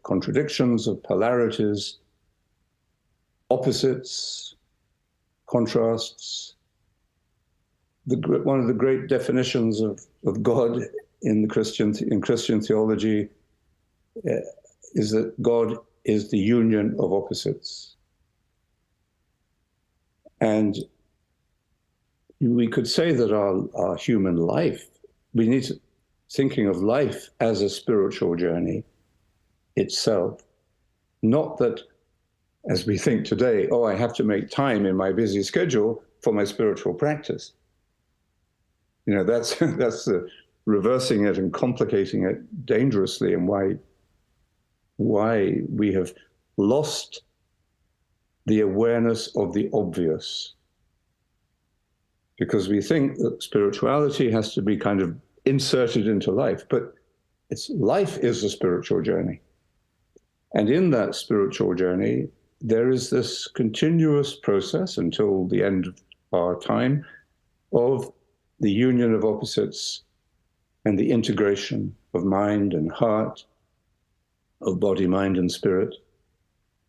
contradictions, of polarities, opposites, contrasts. One of the great definitions of God in Christian theology is that God is the union of opposites. And we could say that our human life, we need to thinking of life as a spiritual journey itself, not that, as we think today, I have to make time in my busy schedule for my spiritual practice. That's the reversing it and complicating it dangerously, and why we have lost the awareness of the obvious. Because we think that spirituality has to be kind of inserted into life, but life is a spiritual journey. And in that spiritual journey, there is this continuous process until the end of our time of the union of opposites and the integration of mind and heart, of body, mind, and spirit.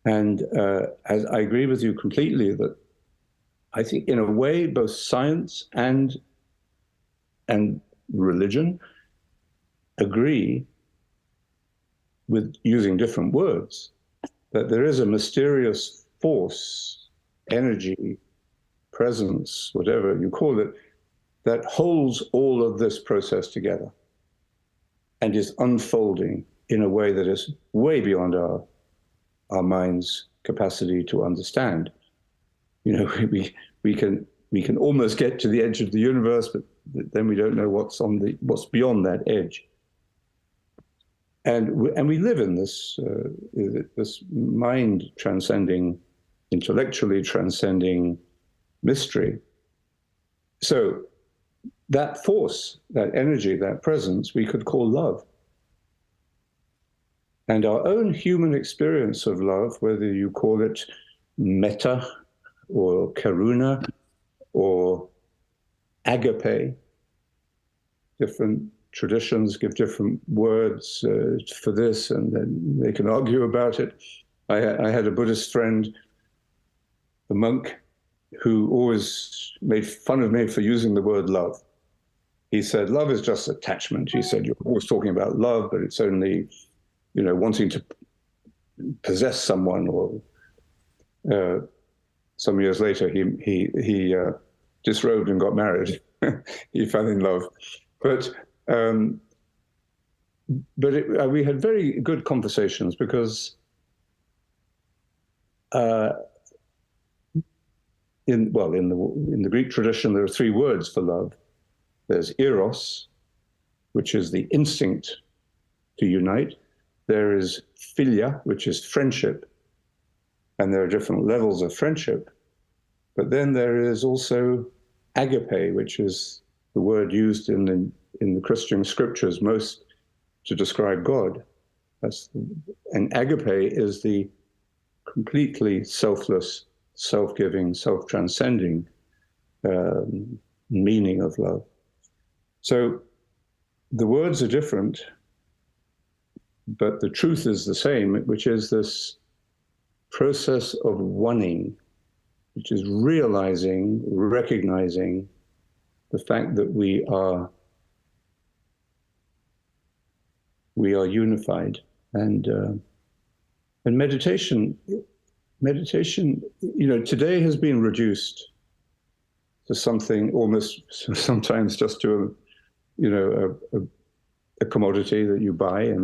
And as I agree with you completely that I think in a way both science and religion agree, with using different words, that there is a mysterious force, energy, presence, whatever you call it, that holds all of this process together and is unfolding in a way that is way beyond our mind's capacity to understand. We can almost get to the edge of the universe, but then we don't know what's beyond that edge. And we live in this mind transcending, intellectually transcending mystery. So that force, that energy, that presence, we could call love. And our own human experience of love, whether you call it metta or karuna or agape, different traditions give different words for this, and then they can argue about it. I had a Buddhist friend, a monk, who always made fun of me for using the word love. He said, love is just attachment. He said, you're always talking about love, but it's only, wanting to possess someone. Or some years later, he disrobed and got married. He fell in love. But we had very good conversations because in the Greek tradition, there are three words for love. There's eros, which is the instinct to unite. There is philia, which is friendship. And there are different levels of friendship. But then there is also agape, which is the word used in the Christian scriptures most to describe God. And agape is the completely selfless, self-giving, self-transcending meaning of love. So the words are different, but the truth is the same, which is this process of oneing, which is realizing, recognizing the fact that we are unified. And meditation, today has been reduced to something almost sometimes just to a commodity that you buy,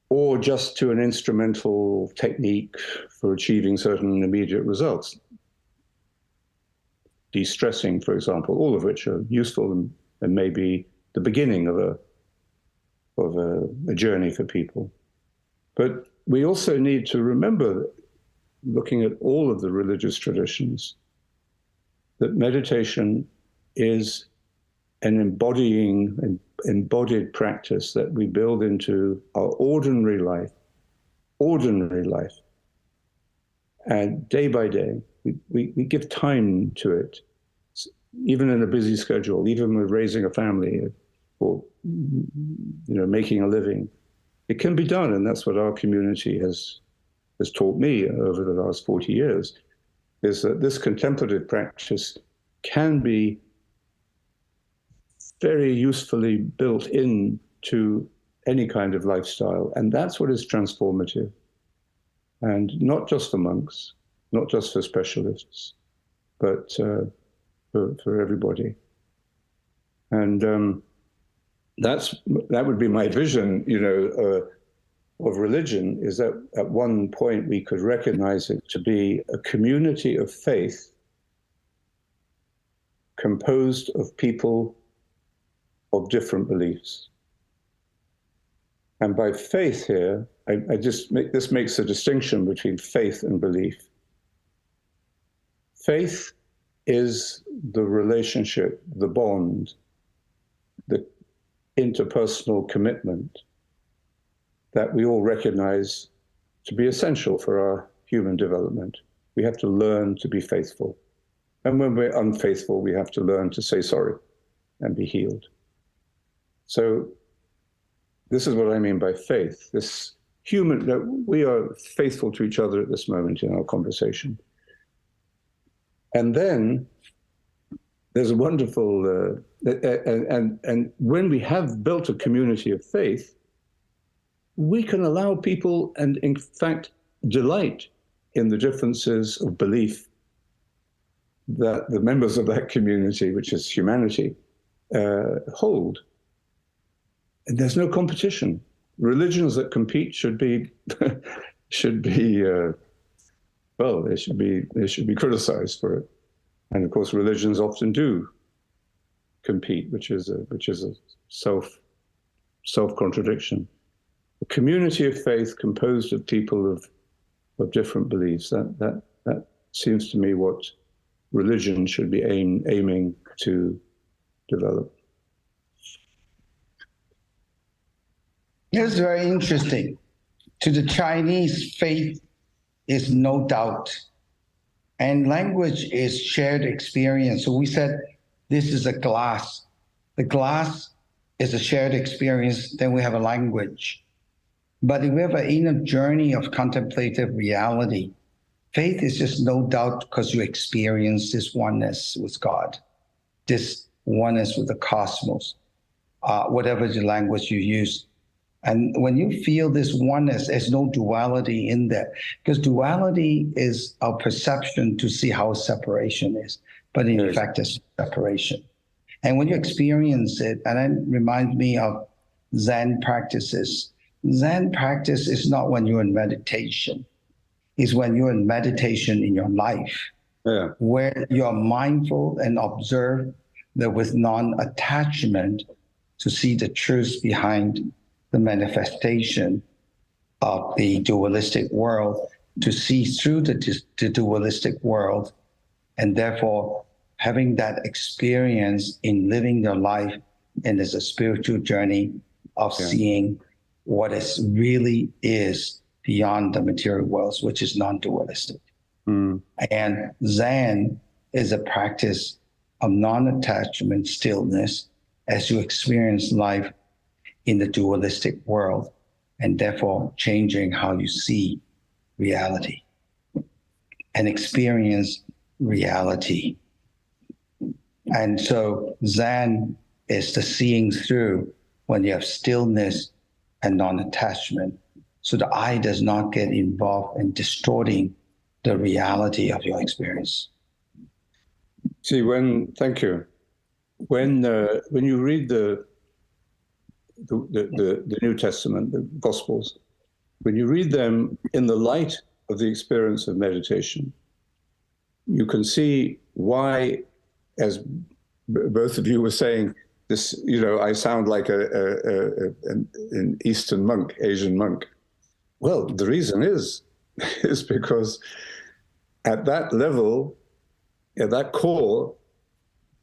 or just to an instrumental technique for achieving certain immediate results. De-stressing, for example, all of which are useful and maybe the beginning of a journey for people. But we also need to remember, looking at all of the religious traditions, that meditation is an embodied practice that we build into our ordinary life. And day by day, we give time to it, even in a busy schedule, even with raising a family or making a living. It can be done, and that's what our community has taught me over the last 40 years, is that this contemplative practice can be very usefully built into any kind of lifestyle. And that's what is transformative. And not just for monks, not just for specialists, but for everybody. And that would be my vision, of religion, is that at one point we could recognize it to be a community of faith composed of people of different beliefs. And by faith here, this makes a distinction between faith and belief. Faith is the relationship, the bond, the interpersonal commitment that we all recognize to be essential for our human development. We have to learn to be faithful. And when we're unfaithful, we have to learn to say sorry and be healed. So this is what I mean by faith, this human, that we are faithful to each other at this moment in our conversation. And then there's a wonderful, and when we have built a community of faith, we can allow people, and in fact, delight in the differences of belief that the members of that community, which is humanity, hold. And there's no competition. Religions that compete should be they should be criticized for it. And of course, religions often do compete, which is a self-contradiction. A community of faith composed of people of different beliefs. That seems to me what religion should be aiming to develop. It's very interesting. To the Chinese, faith is no doubt, and language is shared experience. So we said this is a glass. The glass is a shared experience, then we have a language. But if we have an inner journey of contemplative reality, Faith is just no doubt because you experience this oneness with God, this oneness with the cosmos, whatever the language you use. And when you feel this oneness, there's no duality in there, because duality is our perception to see how separation is, but in fact, it's separation. And when you experience it, and it reminds me of Zen practices. Zen practice is not when you're in meditation. It's when you're in meditation in your life, where you're mindful and observe that with non-attachment to see the truth behind the manifestation of the dualistic world, to see through the dualistic world, and therefore having that experience in living your life, and as a spiritual journey of seeing what it really is beyond the material worlds, which is non-dualistic. And Zen is a practice of non-attachment stillness as you experience life in the dualistic world, and therefore changing how you see reality and experience reality. And so Zen is the seeing through when you have stillness and non-attachment, so the I does not get involved in distorting the reality of your experience. See, thank you. When you read the New Testament, the Gospels, when you read them in the light of the experience of meditation, you can see why, as both of you were saying, this, I sound like an Eastern monk, Asian monk. Well, the reason is because at that level, at that core,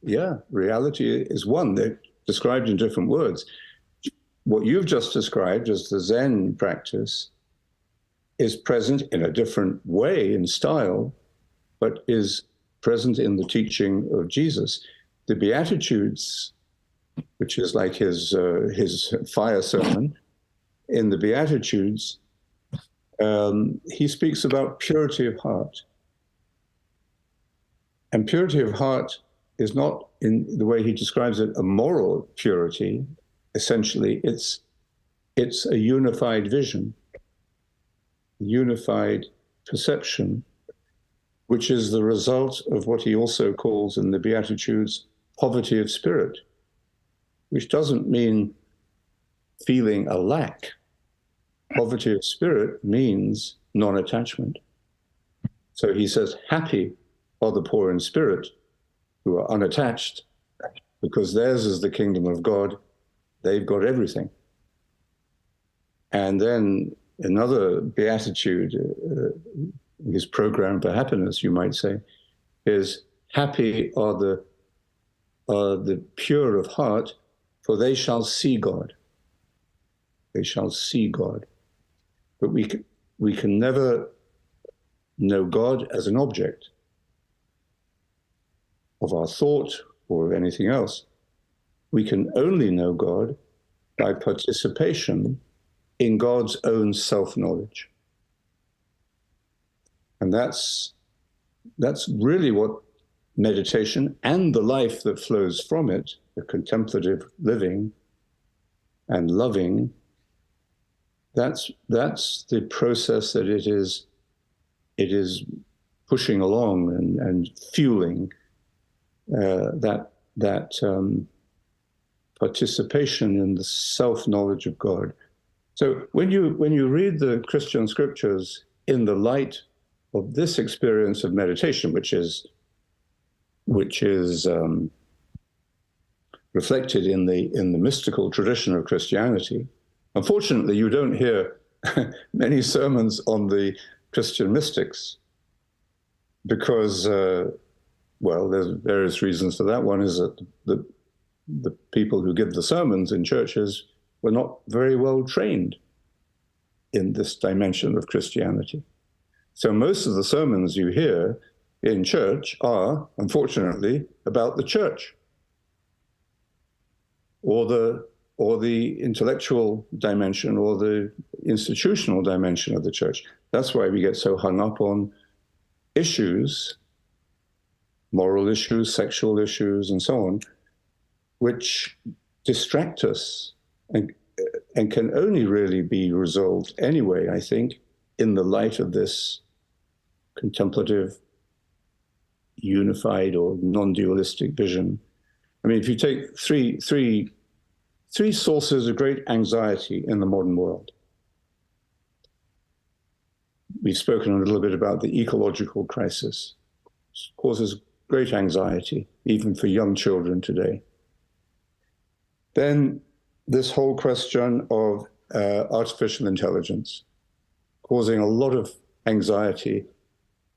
reality is one. They're described in different words. What you've just described as the Zen practice is present in a different way and style, but is present in the teaching of Jesus. The Beatitudes, which is like his fire sermon, in the Beatitudes, he speaks about purity of heart. And purity of heart is not, in the way he describes it, a moral purity. Essentially, it's a unified vision, unified perception, which is the result of what he also calls in the Beatitudes poverty of spirit, which doesn't mean feeling a lack. Poverty of spirit means non-attachment. So he says, happy are the poor in spirit, who are unattached, because theirs is the kingdom of God. They've got everything. And then another beatitude, his program for happiness, you might say, is happy are the pure of heart, for they shall see God. They shall see God. But we can never know God as an object of our thought or of anything else. We can only know God by participation in God's own self-knowledge. And that's really what meditation and the life that flows from it, the contemplative living and loving, that's the process that it is pushing along and fueling that participation in the self-knowledge of God. So when you read the Christian scriptures in the light of this experience of meditation, which is reflected in the mystical tradition of Christianity, unfortunately, you don't hear many sermons on the Christian mystics because, there's various reasons for that. One is that the people who give the sermons in churches were not very well trained in this dimension of Christianity. So most of the sermons you hear in church are, unfortunately, about the church or the intellectual dimension or the institutional dimension of the church. That's why we get so hung up on issues, moral issues, sexual issues, and so on, which distract us and can only really be resolved anyway, I think, in the light of this contemplative, unified or non-dualistic vision. I mean, if you take three sources of great anxiety in the modern world. We've spoken a little bit about the ecological crisis. It causes great anxiety, even for young children today. Then this whole question of artificial intelligence, causing a lot of anxiety,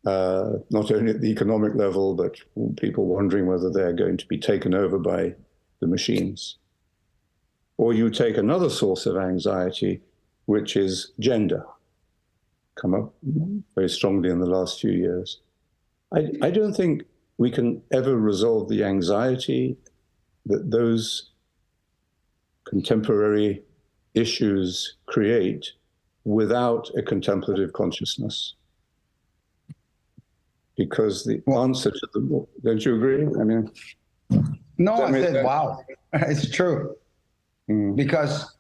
not only at the economic level, but people wondering whether they're going to be taken over by the machines. Or you take another source of anxiety, which is gender, come up very strongly in the last few years. I don't think we can ever resolve the anxiety that those contemporary issues create without a contemplative consciousness. Because the answer to them, don't you agree? I mean, no, I said, wow, it's true. Because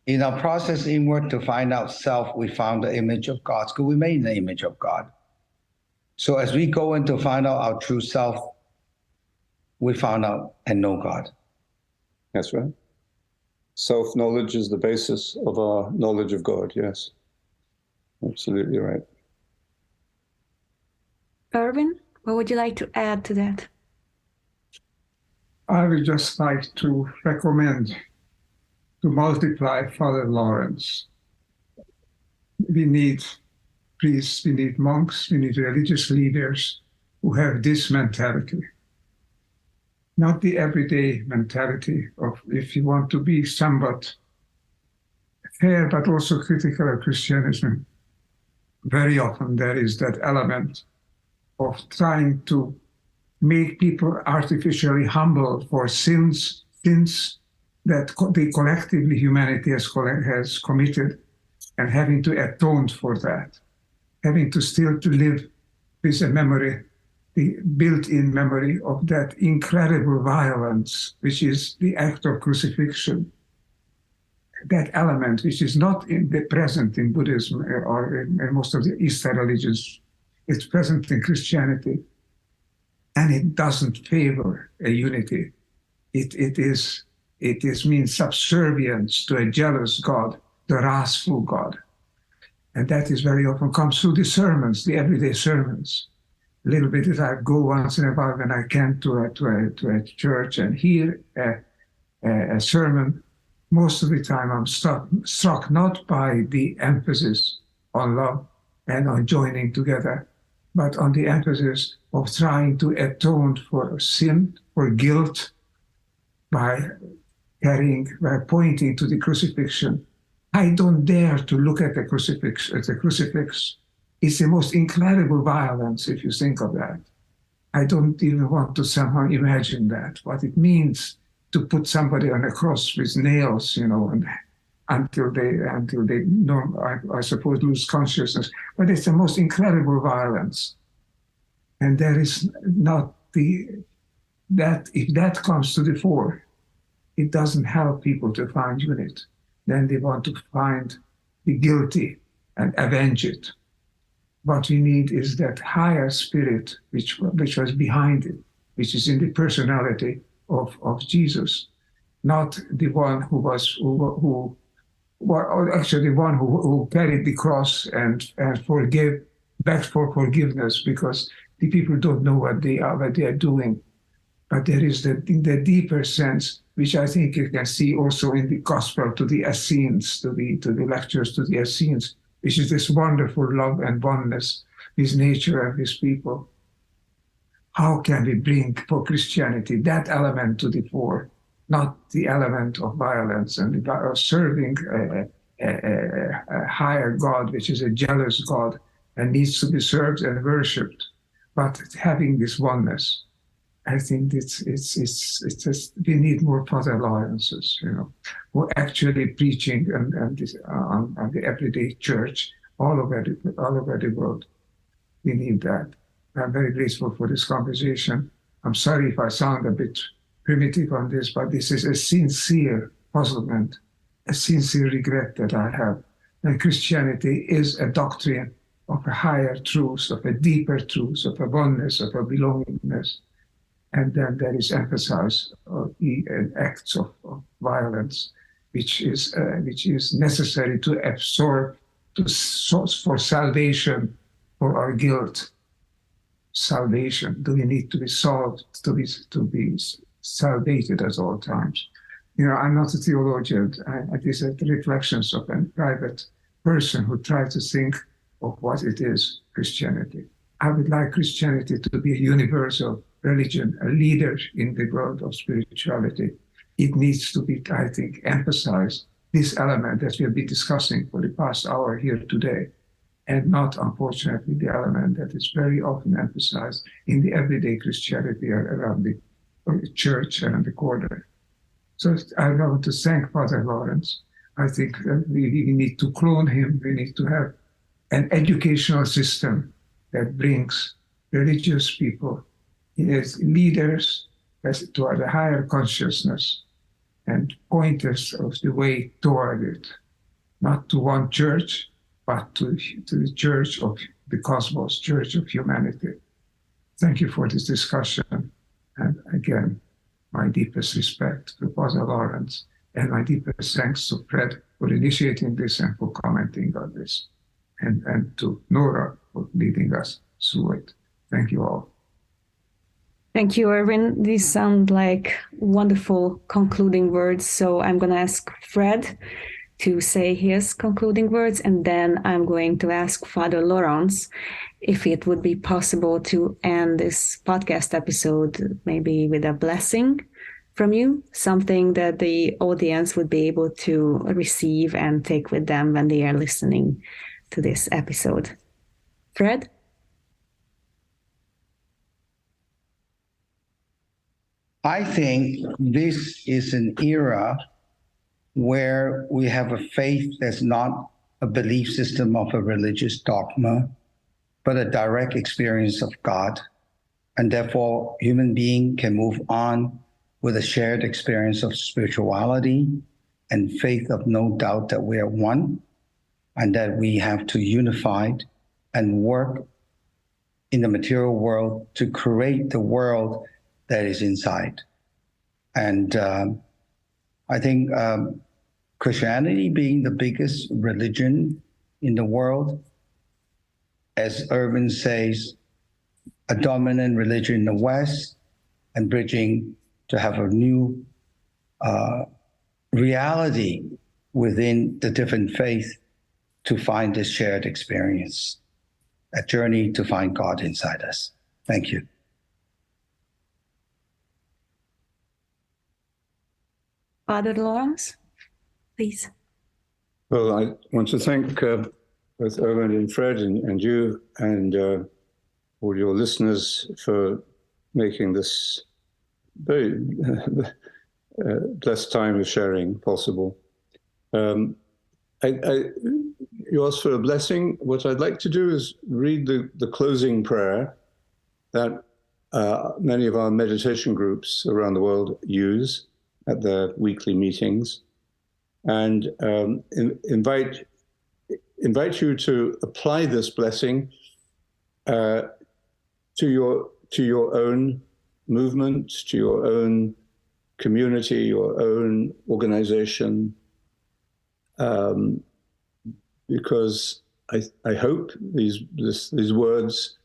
in our process inward to find out self, we found the image of God. So we made the image of God. So as we go in to find out our true self, we found out and know God. That's right. Self-knowledge is the basis of our knowledge of God, yes. Absolutely right. Erwin, what would you like to add to that? I would just like to recommend to multiply Father Laurence. We need priests, we need monks, we need religious leaders who have this mentality. Not the everyday mentality of if you want to be somewhat fair but also critical of Christianism. Very often there is that element of trying to make people artificially humble for sins that the collectively humanity has committed, and having to atone for that, having to still to live with a memory, the built-in memory of that incredible violence, which is the act of crucifixion. That element, which is not present in Buddhism or in most of the Eastern religions, it's present in Christianity, and it doesn't favor a unity. It means subservience to a jealous God, the wrathful God. And that is very often comes through the sermons, the everyday sermons. A little bit that I go once in a while when I can to a church and hear a sermon. Most of the time I'm struck not by the emphasis on love and on joining together, but on the emphasis of trying to atone for sin, for guilt, by pointing to the crucifixion. I don't dare to look at the crucifix. It's the most incredible violence if you think of that. I don't even want to somehow imagine that, what it means to put somebody on a cross with nails, and until they I suppose lose consciousness. But it's the most incredible violence. And there is not that if that comes to the fore, it doesn't help people to find unity. Then they want to find the guilty and avenge it. What we need is that higher spirit which was behind it, which is in the personality of Jesus, not the one who actually the one who carried the cross and begged for forgiveness, because the people don't know what they are doing. But there is the deeper sense, which I think you can see also in the Gospel to the Essenes, to the lectures to the Essenes, which is this wonderful love and oneness with nature and with people. How can we bring for Christianity that element to the fore, not the element of violence and of serving a higher God, which is a jealous God and needs to be served and worshipped, but having this oneness. I think it's just we need more Father Lawrences, who are actually preaching on the everyday church all over the world. We need that. I'm very grateful for this conversation. I'm sorry if I sound a bit primitive on this, but this is a sincere puzzlement, a sincere regret that I have. And Christianity is a doctrine of a higher truth, of a deeper truth, of a oneness, of a belongingness. And then there is emphasis in acts of violence, which is necessary to absorb, for salvation, for our guilt. Salvation. Do we need to be solved, to be salvated at all times? I'm not a theologian. These are the reflections of a private person who tried to think of what it is, Christianity. I would like Christianity to be a universal religion, a leader in the world of spirituality. It needs to be, I think, emphasized, this element that we'll be discussing for the past hour here today, and not, unfortunately, the element that is very often emphasized in the everyday Christianity around the church and the corner. So I want to thank Father Laurence. I think that we need to clone him. We need to have an educational system that brings religious people as leaders toward a higher consciousness and point us of the way toward it, not to one church, but to the church of the cosmos, church of humanity. Thank you for this discussion. And again, my deepest respect to Father Laurence, and my deepest thanks to Fred for initiating this and for commenting on this, and to Nora for leading us through it. Thank you all. Thank you, Erwin. These sound like wonderful concluding words. So I'm going to ask Fred to say his concluding words, and then I'm going to ask Father Laurence if it would be possible to end this podcast episode maybe with a blessing from you, something that the audience would be able to receive and take with them when they are listening to this episode. Fred? I think this is an era where we have a faith that's not a belief system of a religious dogma, but a direct experience of God. And therefore, human being can move on with a shared experience of spirituality and faith of no doubt that we are one, and that we have to unify and work in the material world to create the world that is inside. And I think Christianity being the biggest religion in the world, as Erwin says, a dominant religion in the West, and bridging to have a new reality within the different faiths to find this shared experience, a journey to find God inside us. Thank you. Father Laurence, please. Well, I want to thank both Erwin and Fred and you and all your listeners for making this very blessed time of sharing possible. You asked for a blessing. What I'd like to do is read the closing prayer that many of our meditation groups around the world use at their weekly meetings, and invite you to apply this blessing to your own movement, to your own community, your own organization, because I hope these words,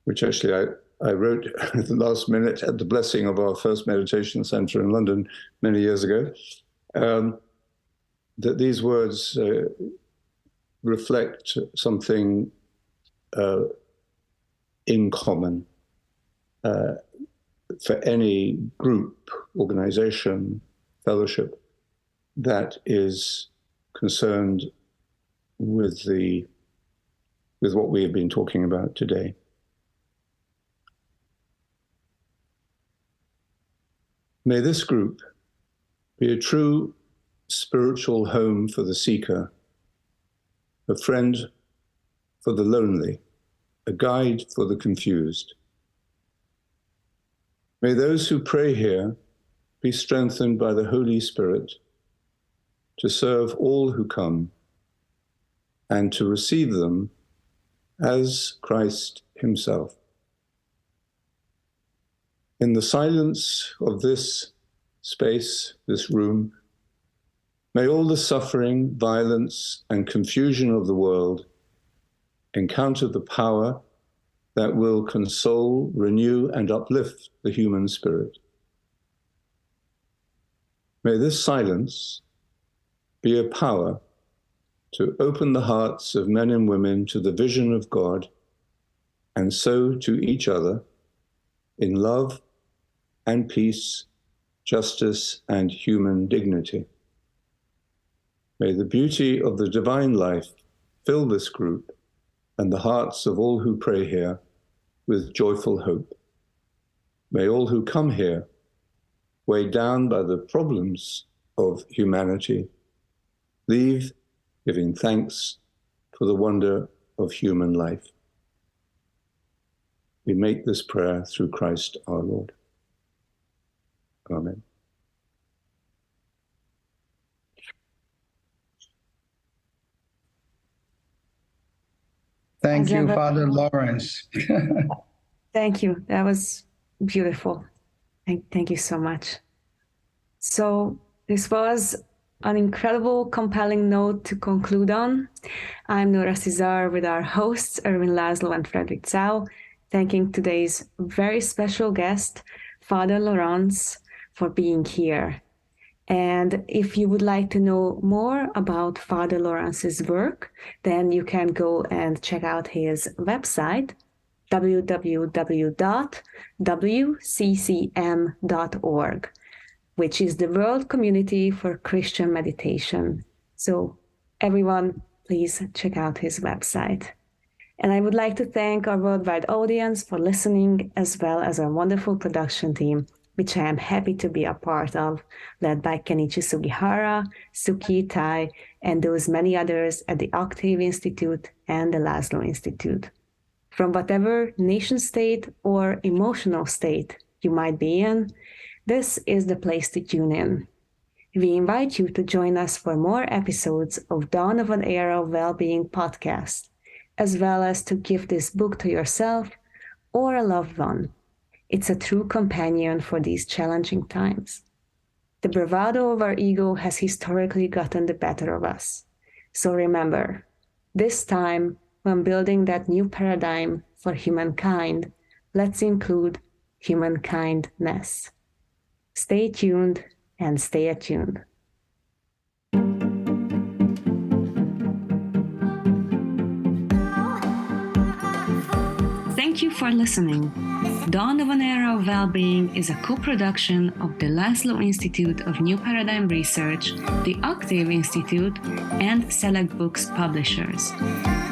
which actually I wrote at the last minute at the blessing of our first meditation center in London many years ago, that these words reflect something in common for any group, organization, fellowship that is concerned with what we have been talking about today. May this group be a true spiritual home for the seeker, a friend for the lonely, a guide for the confused. May those who pray here be strengthened by the Holy Spirit to serve all who come and to receive them as Christ himself. In the silence of this space, this room, may all the suffering, violence, and confusion of the world encounter the power that will console, renew, and uplift the human spirit. May this silence be a power to open the hearts of men and women to the vision of God, and so to each other in love and peace, justice, and human dignity. May the beauty of the divine life fill this group and the hearts of all who pray here with joyful hope. May all who come here, weighed down by the problems of humanity, leave giving thanks for the wonder of human life. We make this prayer through Christ our Lord. Amen. Thank you, Father Laurence. Thank you. That was beautiful. Thank you so much. So this was an incredible, compelling note to conclude on. I'm Nora Cesar with our hosts, Erwin Laszlo and Frederick Zhao, thanking today's very special guest, Father Laurence, for being here. And if you would like to know more about Father Laurence's work, then you can go and check out his website, www.wccm.org, which is the World Community for Christian Meditation. So everyone, please check out his website. And I would like to thank our worldwide audience for listening, as well as our wonderful production team, which I am happy to be a part of, led by Kenichi Sugihara, Suki Tai, and those many others at the Octave Institute and the Laszlo Institute. From whatever nation state or emotional state you might be in, this is the place to tune in. We invite you to join us for more episodes of Dawn of an Era of Wellbeing podcast, as well as to give this book to yourself or a loved one. It's a true companion for these challenging times. The bravado of our ego has historically gotten the better of us. So remember, this time, when building that new paradigm for humankind, let's include humankindness. Stay tuned and stay attuned. Thank you for listening. Dawn of an Era of Wellbeing is a co-production of the Laszlo Institute of New Paradigm Research, the Octave Institute, and Select Books Publishers.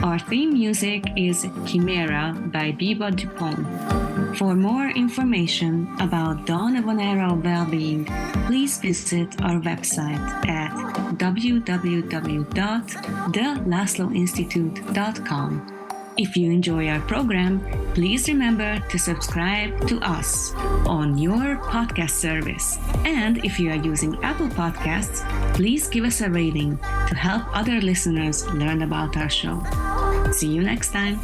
Our theme music is Chimera by Biba Dupont. For more information about Dawn of an Era of Wellbeing, please visit our website at www.thelaszloinstitute.com. If you enjoy our program, please remember to subscribe to us on your podcast service. And if you are using Apple Podcasts, please give us a rating to help other listeners learn about our show. See you next time.